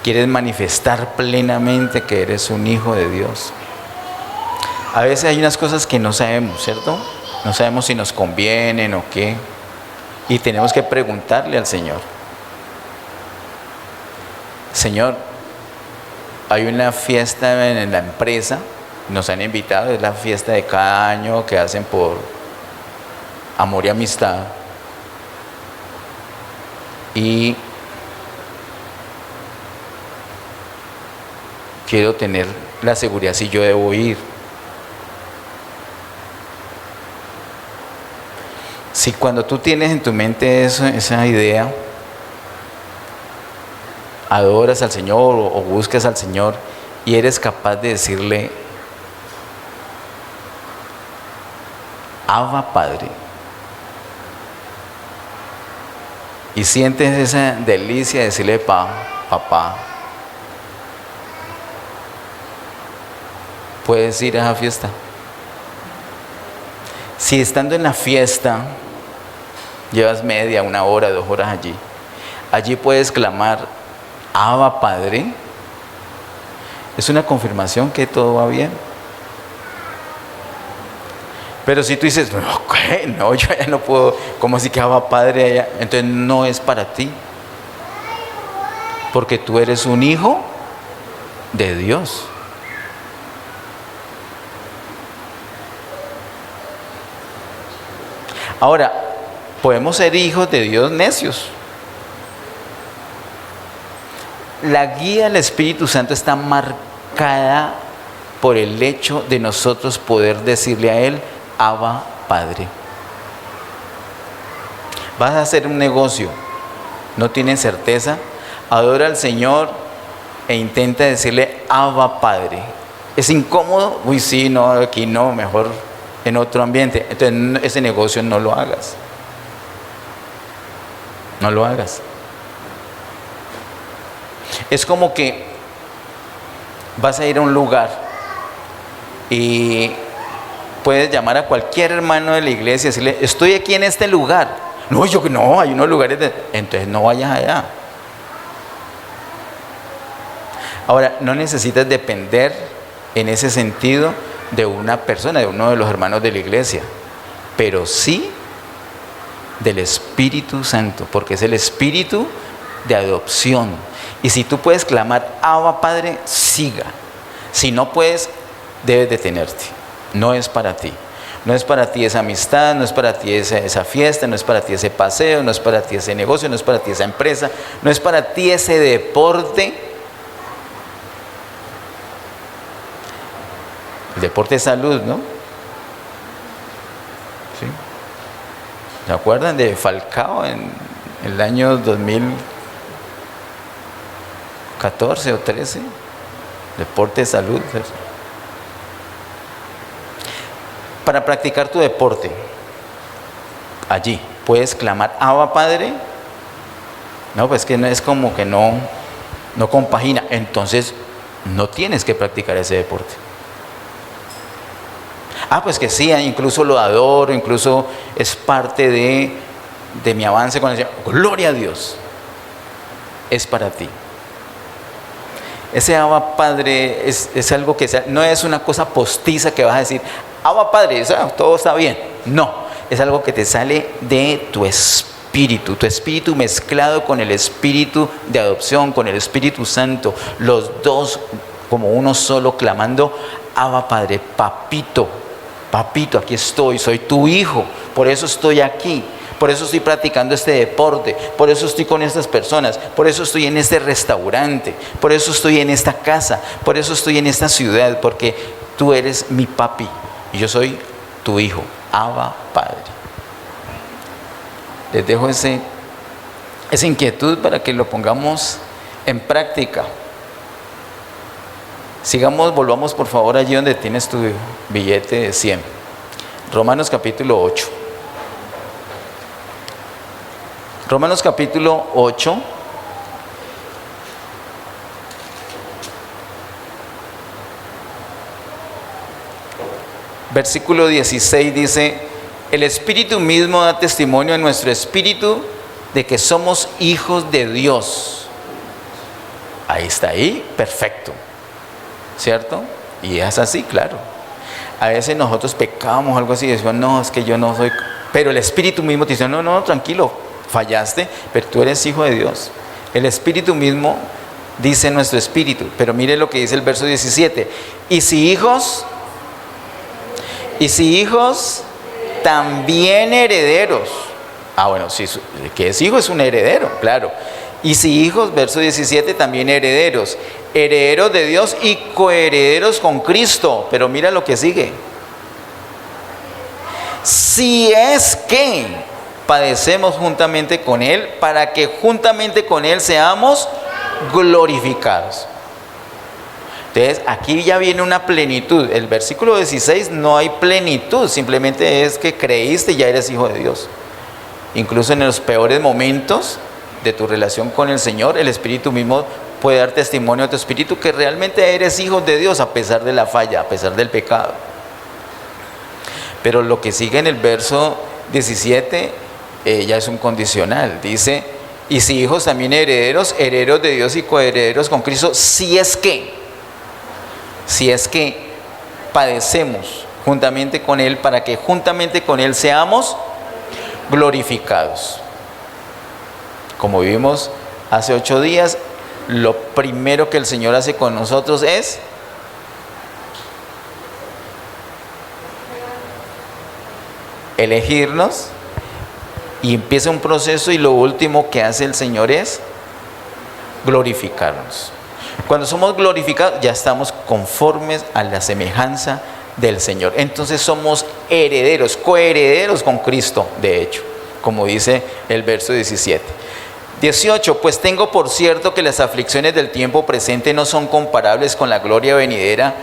¿Quieres manifestar plenamente que eres un hijo de Dios? A veces hay unas cosas que no sabemos, ¿cierto? No sabemos si nos convienen o qué. Y tenemos que preguntarle al Señor. Señor, hay una fiesta en la empresa, nos han invitado, es la fiesta de cada año que hacen por amor y amistad. Y quiero tener la seguridad si yo debo ir. Si cuando tú tienes en tu mente esa idea, adoras al Señor o buscas al Señor y eres capaz de decirle Abba Padre, y sientes esa delicia de decirle papá, puedes ir a esa fiesta. Si estando en la fiesta llevas media, 1 hora, 2 horas allí puedes clamar Abba Padre, es una confirmación que todo va bien. Pero si tú dices, no, yo ya no puedo, como si que Abba Padre allá, entonces no es para ti, porque tú eres un hijo de Dios. Ahora, podemos ser hijos de Dios necios. La guía del Espíritu Santo está marcada por el hecho de nosotros poder decirle a Él, Abba Padre. Vas a hacer un negocio, no tienes certeza, adora al Señor e intenta decirle Abba Padre. ¿Es incómodo? Uy, sí, no, aquí no, mejor en otro ambiente. Entonces ese negocio no lo hagas. No lo hagas. Es como que vas a ir a un lugar y puedes llamar a cualquier hermano de la iglesia y decirle, estoy aquí en este lugar. No, hay unos lugares entonces no vayas allá. Ahora, no necesitas depender en ese sentido de una persona, de uno de los hermanos de la iglesia, pero sí del Espíritu Santo, porque es el Espíritu de adopción. Y si tú puedes clamar Abba Padre, siga. Si no puedes, debes detenerte. No es para ti. No es para ti esa amistad, no es para ti esa fiesta, no es para ti ese paseo, no es para ti ese negocio, no es para ti esa empresa, no es para ti ese deporte. El deporte es salud, ¿no? ¿Sí? ¿Se acuerdan de Falcao en el año 2014 o 13? Deporte es salud. Para practicar tu deporte, allí puedes clamar Abba Padre. No, pues que no es como que no compagina. Entonces no tienes que practicar ese deporte. Pues que sí, incluso lo adoro, incluso es parte de mi avance con el Señor. Gloria a Dios. Es para ti. Ese Abba Padre es algo que no es una cosa postiza que vas a decir, Abba Padre, todo está bien. No, es algo que te sale de tu espíritu. espíritu, tu espíritu mezclado con el espíritu de adopción, con el Espíritu Santo, los dos como uno solo, clamando: Abba Padre, papito, papito, aquí estoy, soy tu hijo, por eso estoy aquí. Por eso estoy practicando este deporte, por eso estoy con estas personas, por eso estoy en este restaurante, por eso estoy en esta casa, por eso estoy en esta ciudad, porque tú eres mi papi y yo soy tu hijo, Abba Padre. Les dejo esa inquietud para que lo pongamos en práctica. Volvamos por favor allí donde tienes tu billete de 100. Romanos capítulo 8. Romanos capítulo 8, versículo 16 dice: el Espíritu mismo da testimonio en nuestro espíritu de que somos hijos de Dios. Ahí está, ahí, perfecto, ¿cierto? Y es así, claro. A veces nosotros pecamos algo así y decimos: no, es que yo no soy... Pero el Espíritu mismo te dice: no, no, tranquilo, fallaste, pero tú eres hijo de Dios. El Espíritu mismo dice nuestro espíritu. Pero mire lo que dice el verso 17: y si hijos, también herederos. Bueno, si que es hijo es un heredero, claro. Y si hijos, verso 17, también herederos, herederos de Dios y coherederos con Cristo. Pero mira lo que sigue: si es que padecemos juntamente con Él, para que juntamente con Él seamos glorificados. Entonces aquí ya viene una plenitud. El versículo 16 no hay plenitud, simplemente es que creíste y ya eres hijo de Dios. Incluso en los peores momentos de tu relación con el Señor, el Espíritu mismo puede dar testimonio a tu espíritu que realmente eres hijo de Dios, a pesar de la falla, a pesar del pecado. Pero lo que sigue en el verso 17 ya es un condicional. Dice: y si hijos, también herederos, herederos de Dios y coherederos con Cristo, si es que padecemos juntamente con Él, para que juntamente con Él seamos glorificados. Como vimos hace 8 días, lo primero que el Señor hace con nosotros es elegirnos, y empieza un proceso, y lo último que hace el Señor es glorificarnos. Cuando somos glorificados, ya estamos conformes a la semejanza del Señor. Entonces somos herederos, coherederos con Cristo, de hecho, como dice el verso 17. 18, pues tengo por cierto que las aflicciones del tiempo presente no son comparables con la gloria venidera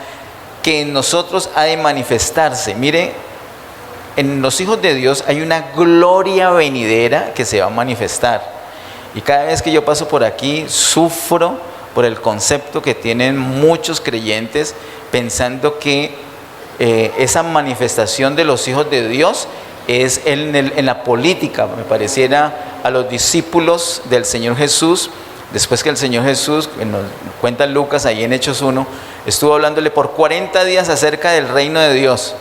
que en nosotros ha de manifestarse. Mire, en los hijos de Dios hay una gloria venidera que se va a manifestar. Y cada vez que yo paso por aquí, sufro por el concepto que tienen muchos creyentes, pensando que esa manifestación de los hijos de Dios es en la política. Me pareciera a los discípulos del Señor Jesús, después que el Señor Jesús, nos cuenta Lucas ahí en Hechos 1, estuvo hablándole por 40 días acerca del reino de Dios.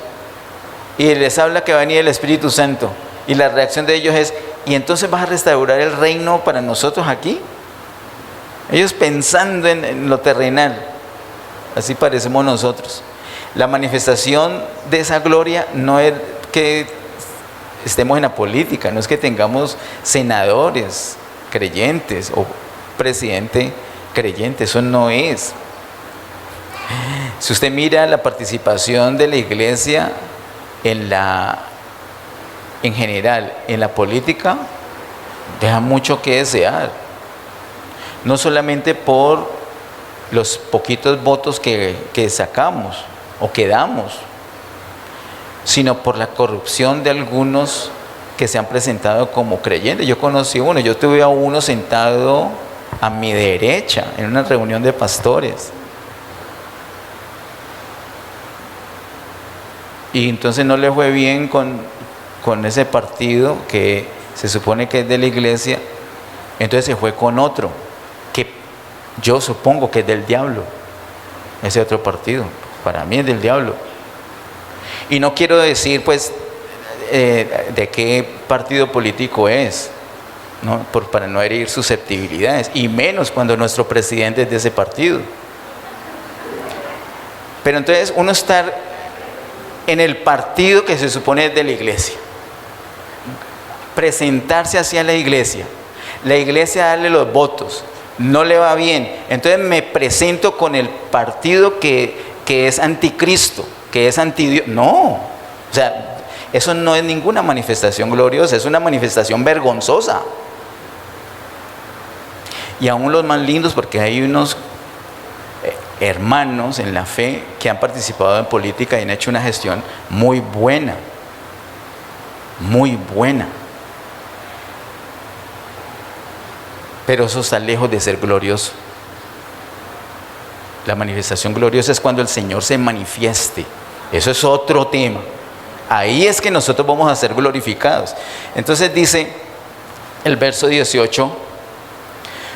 Y les habla que va a venir el Espíritu Santo. Y la reacción de ellos es: ¿y entonces vas a restaurar el reino para nosotros aquí? Ellos pensando en lo terrenal. Así parecemos nosotros. La manifestación de esa gloria no es que estemos en la política, no es que tengamos senadores creyentes o presidente creyente, eso no es. Si usted mira la participación de la iglesia en general, en la política, deja mucho que desear. No solamente por los poquitos votos que sacamos o que damos, sino por la corrupción de algunos que se han presentado como creyentes. Yo conocí uno, yo tuve a uno sentado a mi derecha en una reunión de pastores. Y entonces no le fue bien con ese partido que se supone que es de la iglesia. Entonces se fue con otro, que yo supongo que es del diablo. Ese otro partido, para mí es del diablo. Y no quiero decir pues de qué partido político es, ¿no? Para no herir susceptibilidades, y menos cuando nuestro presidente es de ese partido. Pero entonces uno estar en el partido que se supone es de la iglesia, presentarse hacia la iglesia darle los votos, no le va bien, entonces me presento con el partido que es anticristo, que es antidios. No, o sea, eso no es ninguna manifestación gloriosa, es una manifestación vergonzosa. Y aún los más lindos, porque hay unos hermanos en la fe que han participado en política y han hecho una gestión muy buena, muy buena. Pero eso está lejos de ser glorioso. La manifestación gloriosa es cuando el Señor se manifieste. Eso es otro tema. Ahí es que nosotros vamos a ser glorificados. Entonces dice el verso 18: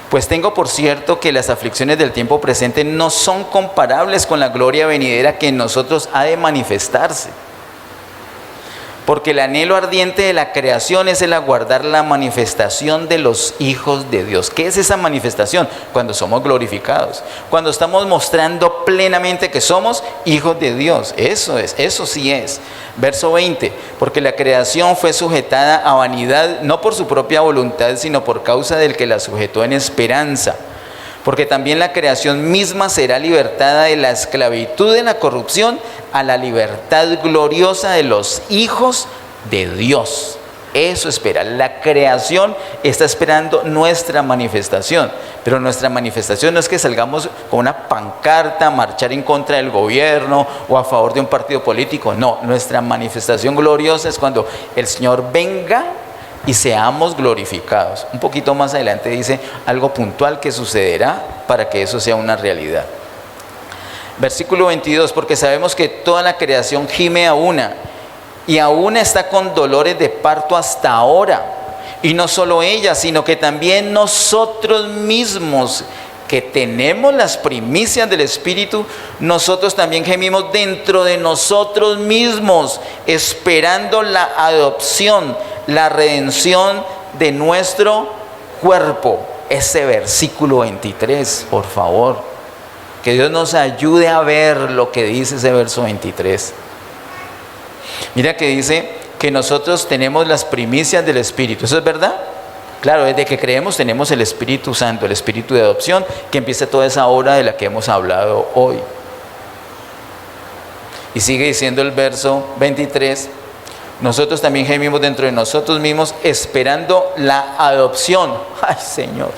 pues tengo por cierto que las aflicciones del tiempo presente no son comparables con la gloria venidera que en nosotros ha de manifestarse. Porque el anhelo ardiente de la creación es el aguardar la manifestación de los hijos de Dios. ¿Qué es esa manifestación? Cuando somos glorificados, cuando estamos mostrando plenamente que somos hijos de Dios. Eso es, eso sí es. Verso 20: porque la creación fue sujetada a vanidad, no por su propia voluntad, sino por causa del que la sujetó en esperanza. Porque también la creación misma será libertada de la esclavitud de la corrupción a la libertad gloriosa de los hijos de Dios. Eso espera. La creación está esperando nuestra manifestación. Pero nuestra manifestación no es que salgamos con una pancarta a marchar en contra del gobierno o a favor de un partido político. No, nuestra manifestación gloriosa es cuando el Señor venga y seamos glorificados. Un poquito más adelante dice algo puntual que sucederá para que eso sea una realidad. Versículo 22: porque sabemos que toda la creación gime a una, y aún está con dolores de parto hasta ahora. Y no solo ella, sino que también nosotros mismos, que tenemos las primicias del Espíritu, nosotros también gemimos dentro de nosotros mismos, esperando la adopción, la redención de nuestro cuerpo. Ese versículo 23, por favor, que Dios nos ayude a ver lo que dice ese verso 23. Mira que dice que nosotros tenemos las primicias del Espíritu. ¿Eso es verdad? Claro, desde que creemos tenemos el Espíritu Santo, el Espíritu de adopción, que empieza toda esa obra de la que hemos hablado hoy. Y sigue diciendo el verso 23: nosotros también gemimos dentro de nosotros mismos, esperando la adopción. ¡Ay, Señor!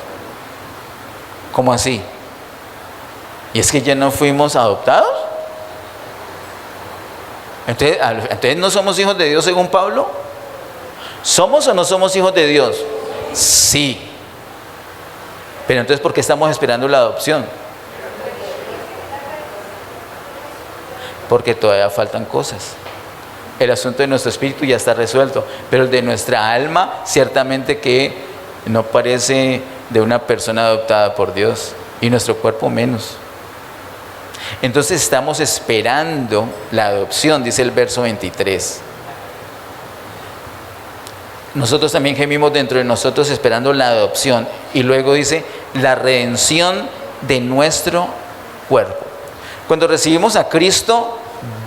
¿Cómo así? ¿Y es que ya no fuimos adoptados? Entonces ¿no somos hijos de Dios según Pablo? ¿Somos o no somos hijos de Dios? Sí. Pero entonces, ¿por qué estamos esperando la adopción? Porque todavía faltan cosas. El asunto de nuestro espíritu ya está resuelto, pero el de nuestra alma ciertamente que no parece de una persona adoptada por Dios, y nuestro cuerpo menos. Entonces estamos esperando la adopción, dice el verso 23. Nosotros también gemimos dentro de nosotros esperando la adopción, y luego dice la redención de nuestro cuerpo. Cuando recibimos a Cristo,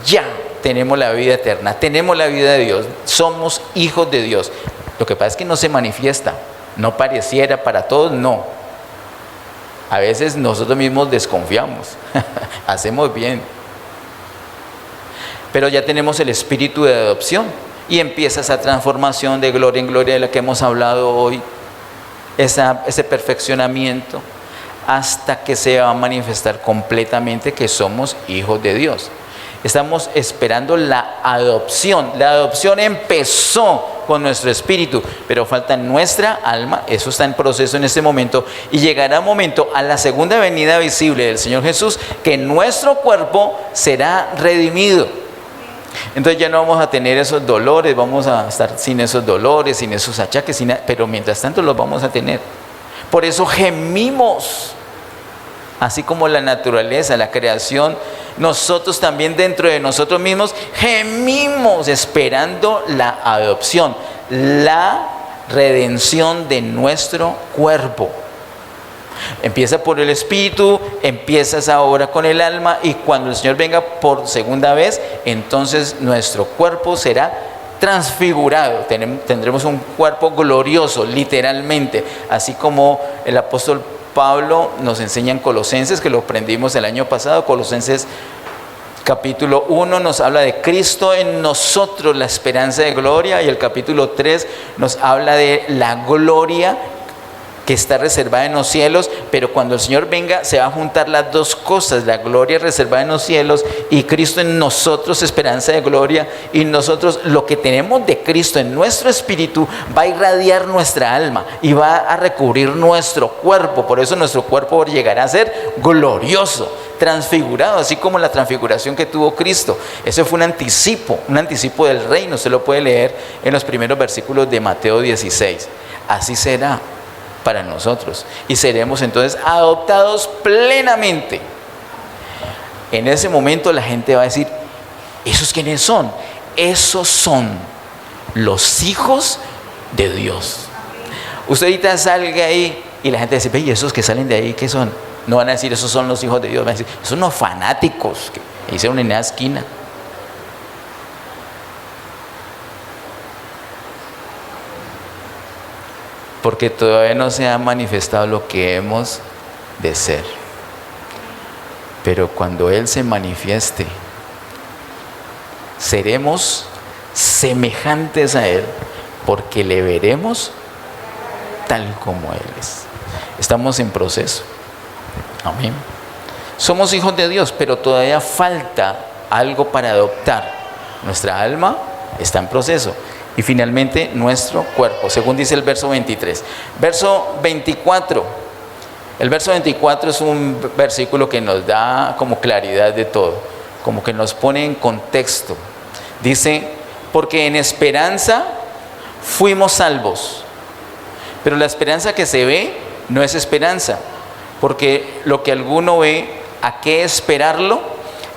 ya tenemos la vida eterna, tenemos la vida de Dios, somos hijos de Dios. Lo que pasa es que no se manifiesta, no pareciera para todos, no. A veces nosotros mismos desconfiamos, hacemos bien. Pero ya tenemos el espíritu de adopción y empieza esa transformación de gloria en gloria de la que hemos hablado hoy, ese perfeccionamiento, hasta que se va a manifestar completamente que somos hijos de Dios. Estamos esperando la adopción. La adopción empezó con nuestro espíritu, pero falta nuestra alma. Eso está en proceso en este momento, y llegará un momento a la segunda venida visible del Señor Jesús que nuestro cuerpo será redimido. Entonces ya no vamos a tener esos dolores, vamos a estar sin esos dolores, sin esos achaques, pero mientras tanto los vamos a tener. Por eso gemimos, así como la naturaleza, la creación, nosotros también dentro de nosotros mismos gemimos esperando la adopción, la redención de nuestro cuerpo. Empieza por el espíritu, empiezas ahora con el alma, y cuando el Señor venga por segunda vez, entonces nuestro cuerpo será transfigurado. Tendremos un cuerpo glorioso, literalmente, así como el apóstol Pablo nos enseña en Colosenses, que lo aprendimos el año pasado. Colosenses capítulo 1 nos habla de Cristo en nosotros, la esperanza de gloria, y el capítulo 3 nos habla de la gloria que está reservada en los cielos, pero cuando el Señor venga se va a juntar las dos cosas, la gloria reservada en los cielos y Cristo en nosotros, esperanza de gloria, y nosotros lo que tenemos de Cristo en nuestro espíritu va a irradiar nuestra alma y va a recubrir nuestro cuerpo. Por eso nuestro cuerpo llegará a ser glorioso, transfigurado, así como la transfiguración que tuvo Cristo. Ese fue un anticipo del reino. Se lo puede leer en los primeros versículos de Mateo 16. Así será para nosotros, y seremos entonces adoptados plenamente. En ese momento la gente va a decir: ¿esos quiénes son? Esos son los hijos de Dios. Usted ahorita salga ahí y la gente dice: ¿y esos que salen de ahí qué son? No van a decir esos son los hijos de Dios, van a decir: son unos fanáticos que hicieron en la esquina. Porque todavía no se ha manifestado lo que hemos de ser. Pero cuando Él se manifieste, seremos semejantes a Él, porque le veremos tal como Él es. Estamos en proceso. Amén. Somos hijos de Dios, pero todavía falta algo para adoptar. Nuestra alma está en proceso. Y finalmente nuestro cuerpo, según dice el verso 23. Verso 24. El verso 24 es un versículo que nos da como claridad de todo, como que nos pone en contexto. Dice: porque en esperanza fuimos salvos. Pero la esperanza que se ve no es esperanza, porque lo que alguno ve, ¿a qué esperarlo?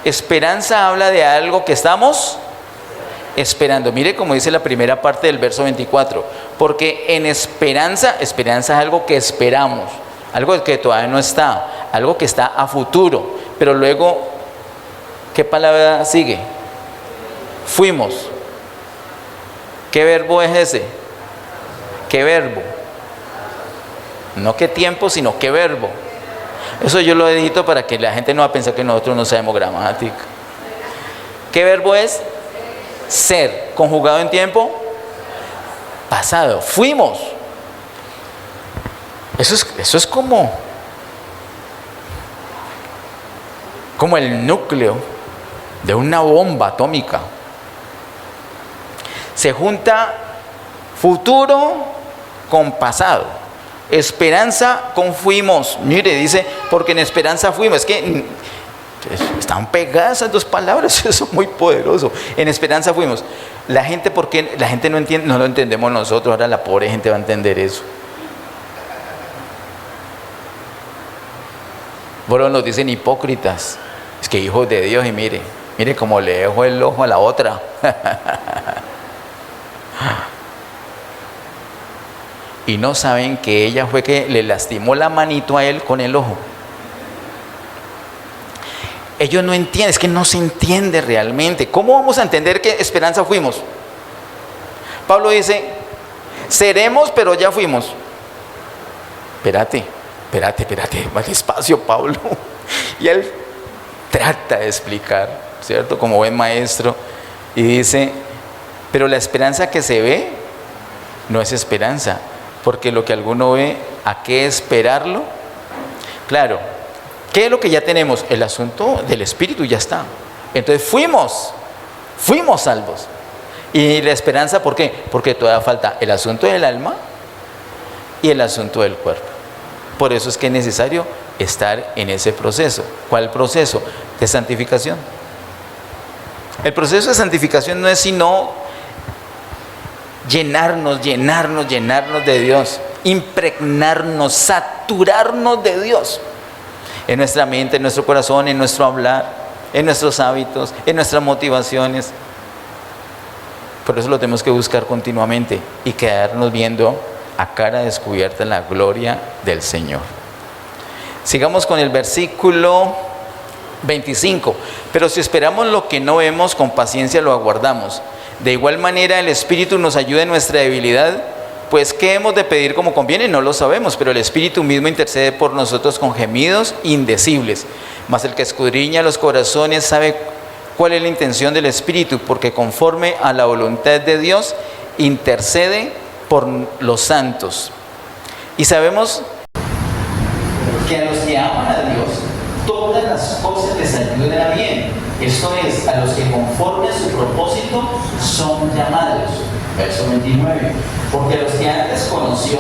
Esperanza habla de algo que estamos esperando. Mire como dice la primera parte del verso 24: porque en esperanza, esperanza es algo que esperamos, algo que todavía no está, algo que está a futuro. Pero luego, ¿qué palabra sigue? Fuimos. ¿Qué verbo es ese? ¿Qué verbo? No qué tiempo, sino qué verbo. Eso yo lo edito para que la gente no va a pensar que nosotros no sabemos gramática. ¿Qué verbo es? Ser, conjugado en tiempo pasado. Fuimos. Eso es como el núcleo de una bomba atómica. Se junta futuro con pasado, esperanza con fuimos. Mire, dice: porque en esperanza fuimos. Es que están pegadas esas dos palabras, eso es muy poderoso. En esperanza fuimos. La gente, ¿por qué? La gente no entiende, no lo entendemos nosotros. Ahora la pobre gente va a entender eso. Bueno, nos dicen hipócritas. Es que hijos de Dios, y mire cómo le dejo el ojo a la otra. Y no saben que ella fue que le lastimó la manito a él con el ojo. Ellos no entienden, es que no se entiende realmente. ¿Cómo vamos a entender que esperanza fuimos? Pablo dice: seremos, pero ya fuimos. Espérate, más despacio, Pablo. Y él trata de explicar, ¿cierto? Como buen maestro. Y dice: pero la esperanza que se ve no es esperanza, porque lo que alguno ve, ¿a qué esperarlo? Claro, ¿qué es lo que ya tenemos? El asunto del espíritu ya está. Entonces fuimos salvos. Y la esperanza, ¿por qué? Porque todavía falta el asunto del alma y el asunto del cuerpo. Por eso es que es necesario estar en ese proceso. ¿Cuál proceso? De santificación. El proceso de santificación no es sino llenarnos de Dios, impregnarnos, saturarnos de Dios. En nuestra mente, en nuestro corazón, en nuestro hablar, en nuestros hábitos, en nuestras motivaciones. Por eso lo tenemos que buscar continuamente y quedarnos viendo a cara descubierta la gloria del Señor. Sigamos con el versículo 25. Pero si esperamos lo que no vemos, con paciencia lo aguardamos. De igual manera el Espíritu nos ayuda en nuestra debilidad, pues ¿qué hemos de pedir como conviene? No lo sabemos, pero el Espíritu mismo intercede por nosotros con gemidos indecibles. Mas el que escudriña los corazones sabe cuál es la intención del Espíritu, porque conforme a la voluntad de Dios intercede por los santos. Y sabemos que a los que aman a Dios, todas las cosas les ayudan a bien. Esto es, a los que conforme a su propósito son llamados. Verso 29. Porque a los que antes conoció,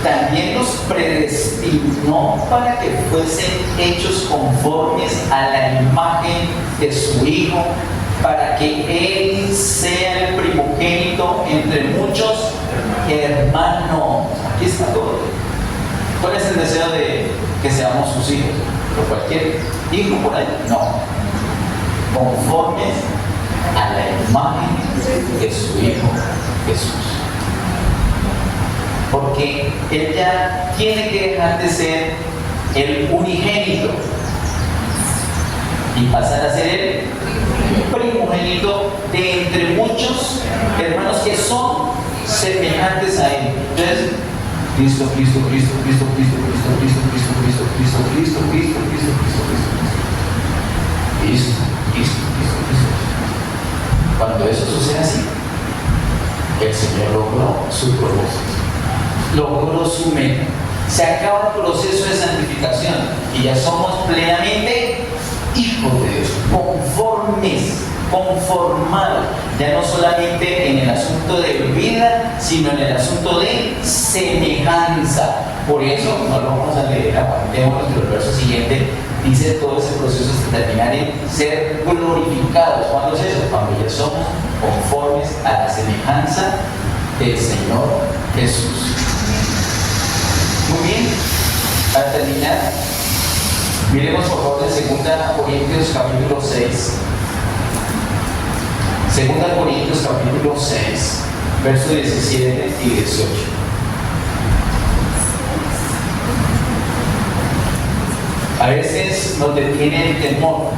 también los predestinó para que fuesen hechos conformes a la imagen de su Hijo, para que Él sea el primogénito entre muchos hermanos. Aquí está todo. ¿Cuál es el deseo de que seamos sus hijos? ¿O cualquier hijo por ahí? No. Conformes a la imagen de su Hijo Jesús. Porque Él ya tiene que dejar de ser el unigénito y pasar a ser el primogénito de entre muchos hermanos que son semejantes a Él. Entonces, Cristo, Cristo, Cristo, Cristo, Cristo, Cristo, Cristo, Cristo, Cristo, Cristo, Cristo, Cristo, Cristo, Cristo, Cristo, Cristo, Cristo, Cristo. Cuando eso sucede así, el Señor logró su propósito, logró su meta. Se acaba el proceso de santificación y ya somos plenamente hijos de Dios, conformados, ya no solamente en el asunto de vida, sino en el asunto de semejanza. Por eso, no lo vamos a leer, aguantemos, pero el verso siguiente dice todo ese proceso hasta terminar en ser glorificados. ¿Cuándo es eso? Cuando ya somos conformes a la semejanza del Señor Jesús. Muy bien, para terminar, miremos por favor de 2 Corintios capítulo 6. 2 Corintios capítulo 6, versos 17 y 18. A veces nos detiene el temor.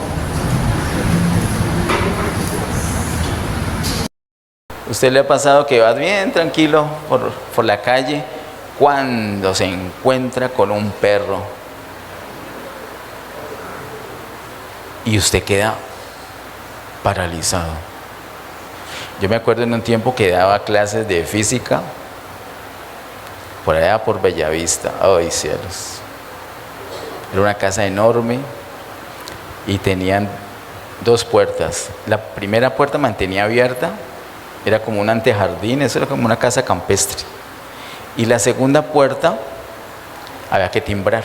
¿Usted le ha pasado que va bien tranquilo por la calle cuando se encuentra con un perro y usted queda paralizado? Yo me acuerdo en un tiempo que daba clases de física por allá por Bellavista. ¡Ay, cielos! Era una casa enorme y tenían 2 puertas. La primera puerta mantenía abierta, era como un antejardín, eso era como una casa campestre. Y la segunda puerta había que timbrar.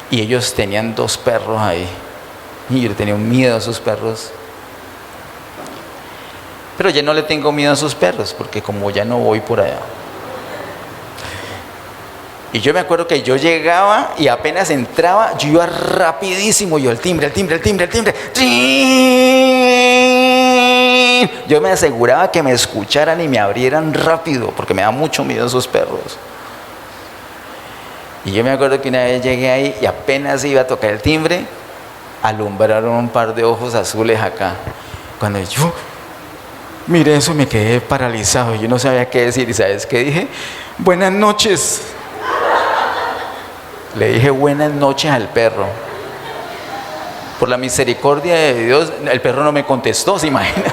Y ellos tenían 2 perros ahí. Y yo tenía un miedo a esos perros. Pero ya no le tengo miedo a esos perros, porque como ya no voy por allá. Y yo me acuerdo que yo llegaba y apenas entraba, yo iba rapidísimo, yo el timbre. Yo me aseguraba que me escucharan y me abrieran rápido, porque me da mucho miedo esos perros. Y yo me acuerdo que una vez llegué ahí y apenas iba a tocar el timbre, alumbraron un par de ojos azules acá. Cuando yo miré eso me quedé paralizado, yo no sabía qué decir. ¿Y sabes qué dije? Buenas noches. Le dije buenas noches al perro. Por la misericordia de Dios, el perro no me contestó, ¿se imagina?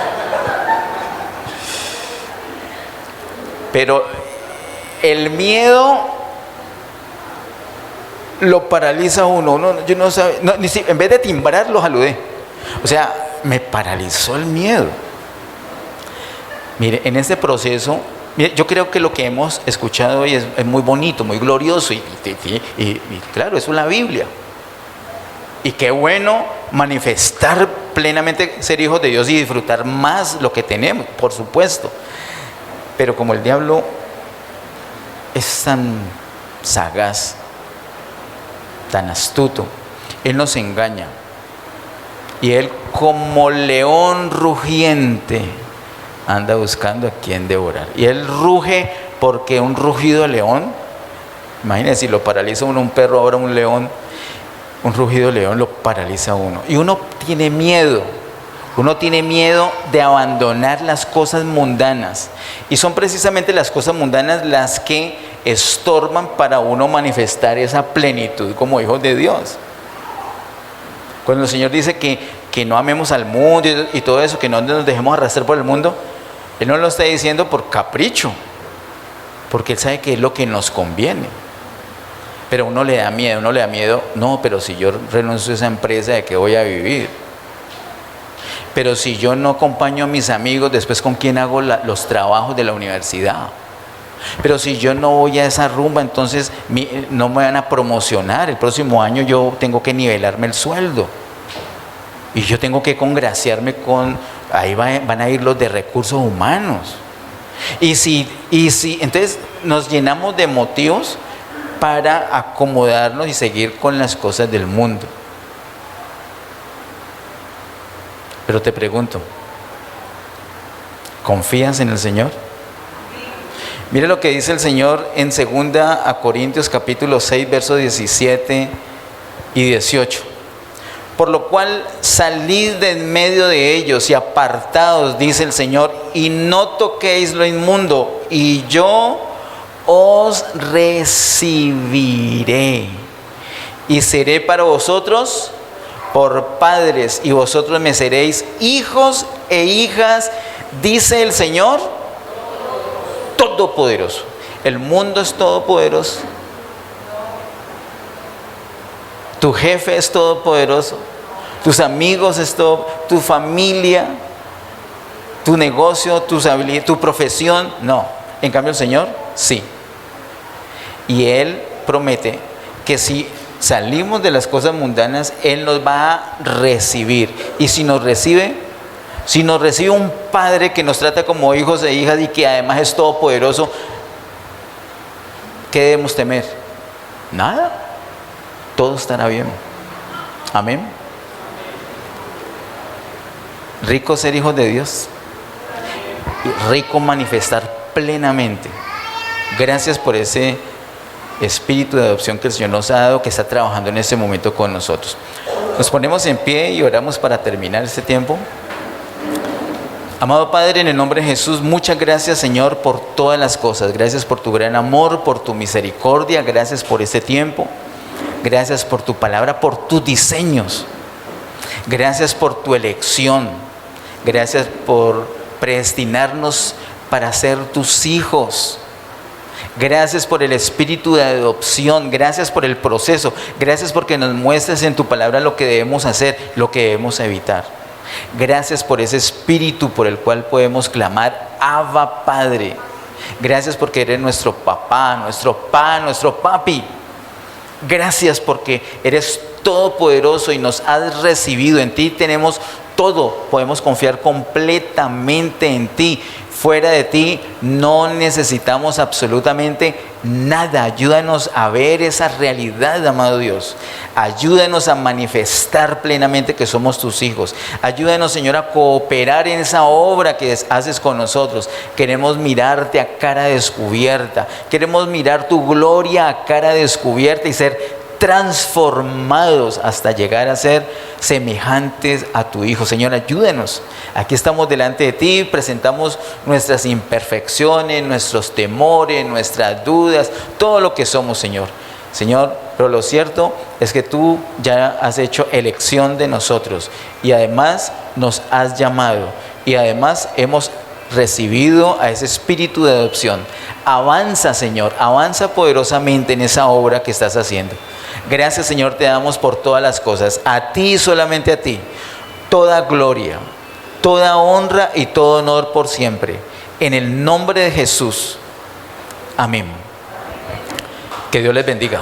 Pero el miedo lo paraliza a uno. Yo no sabía, en vez de timbrar lo saludé. O sea, me paralizó el miedo. Mire, en este proceso, mire, yo creo que lo que hemos escuchado hoy es muy bonito, muy glorioso y claro, eso es la Biblia. Y qué bueno manifestar plenamente ser hijos de Dios y disfrutar más lo que tenemos, por supuesto. Pero como el diablo es tan sagaz, tan astuto, él nos engaña. Y él, como león rugiente, anda buscando a quien devorar. Y él ruge porque un rugido de león, imagínense, si lo paraliza uno, un perro, ahora un león, un rugido de león lo paraliza a uno. Y uno tiene miedo de abandonar las cosas mundanas. Y son precisamente las cosas mundanas las que estorban para uno manifestar esa plenitud como hijos de Dios. Cuando el Señor dice que no amemos al mundo y todo eso, que no nos dejemos arrastrar por el mundo, Él no lo está diciendo por capricho, porque Él sabe que es lo que nos conviene. Pero uno le da miedo, no, pero si yo renuncio a esa empresa, ¿de qué voy a vivir? Pero si yo no acompaño a mis amigos, después ¿con quién hago los trabajos de la universidad? Pero si yo no voy a esa rumba, entonces no me van a promocionar. El próximo año yo tengo que nivelarme el sueldo. Y yo tengo que congraciarme con... Ahí van a ir los de recursos humanos. Entonces nos llenamos de motivos para acomodarnos y seguir con las cosas del mundo. Pero te pregunto, ¿confías en el Señor? Mire lo que dice el Señor en 2 Corintios capítulo 6, versos 17 y 18. Por lo cual salid de en medio de ellos y apartaos, dice el Señor, y no toquéis lo inmundo, y yo os recibiré, y seré para vosotros por padres, y vosotros me seréis hijos e hijas, dice el Señor Todopoderoso. El mundo es todopoderoso. Tu jefe es todopoderoso. Tus amigos es todo. Tu familia, tu negocio, tus habilidades, tu profesión. No. En cambio el Señor, sí. Y Él promete que si salimos de las cosas mundanas, Él nos va a recibir. Y si nos recibe un Padre que nos trata como hijos e hijas y que además es todopoderoso, ¿qué debemos temer? Nada. Todo estará bien. Amén. Rico ser hijos de Dios. Rico manifestar plenamente. Gracias por ese espíritu de adopción que el Señor nos ha dado, que está trabajando en este momento con nosotros. Nos ponemos en pie y oramos para terminar este tiempo. Amado Padre, en el nombre de Jesús, muchas gracias, Señor, por todas las cosas. Gracias por tu gran amor, por tu misericordia. Gracias por este tiempo. Gracias por tu palabra, por tus diseños. Gracias por tu elección. Gracias por predestinarnos para ser tus hijos. Gracias por el espíritu de adopción. Gracias por el proceso. Gracias porque nos muestras en tu palabra lo que debemos hacer, lo que debemos evitar. Gracias por ese espíritu por el cual podemos clamar, Abba Padre. Gracias porque eres nuestro papá, nuestro papi. Gracias porque eres todopoderoso y nos has recibido. En ti tenemos todo, podemos confiar completamente en ti. Fuera de ti no necesitamos absolutamente nada. Ayúdanos a ver esa realidad, amado Dios. Ayúdanos a manifestar plenamente que somos tus hijos. Ayúdanos, Señor, a cooperar en esa obra que haces con nosotros. Queremos mirarte a cara descubierta. Queremos mirar tu gloria a cara descubierta y ser transformados hasta llegar a ser semejantes a tu Hijo. Señor, ayúdenos. Aquí estamos delante de ti, presentamos nuestras imperfecciones, nuestros temores, nuestras dudas, todo lo que somos, Señor. Señor, pero lo cierto es que tú ya has hecho elección de nosotros y además nos has llamado y además hemos recibido a ese espíritu de adopción. Avanza, Señor, avanza poderosamente en esa obra que estás haciendo. Gracias, Señor, te damos por todas las cosas. A ti, solamente a ti, toda gloria, toda honra y todo honor por siempre. En el nombre de Jesús. Amén. Que Dios les bendiga.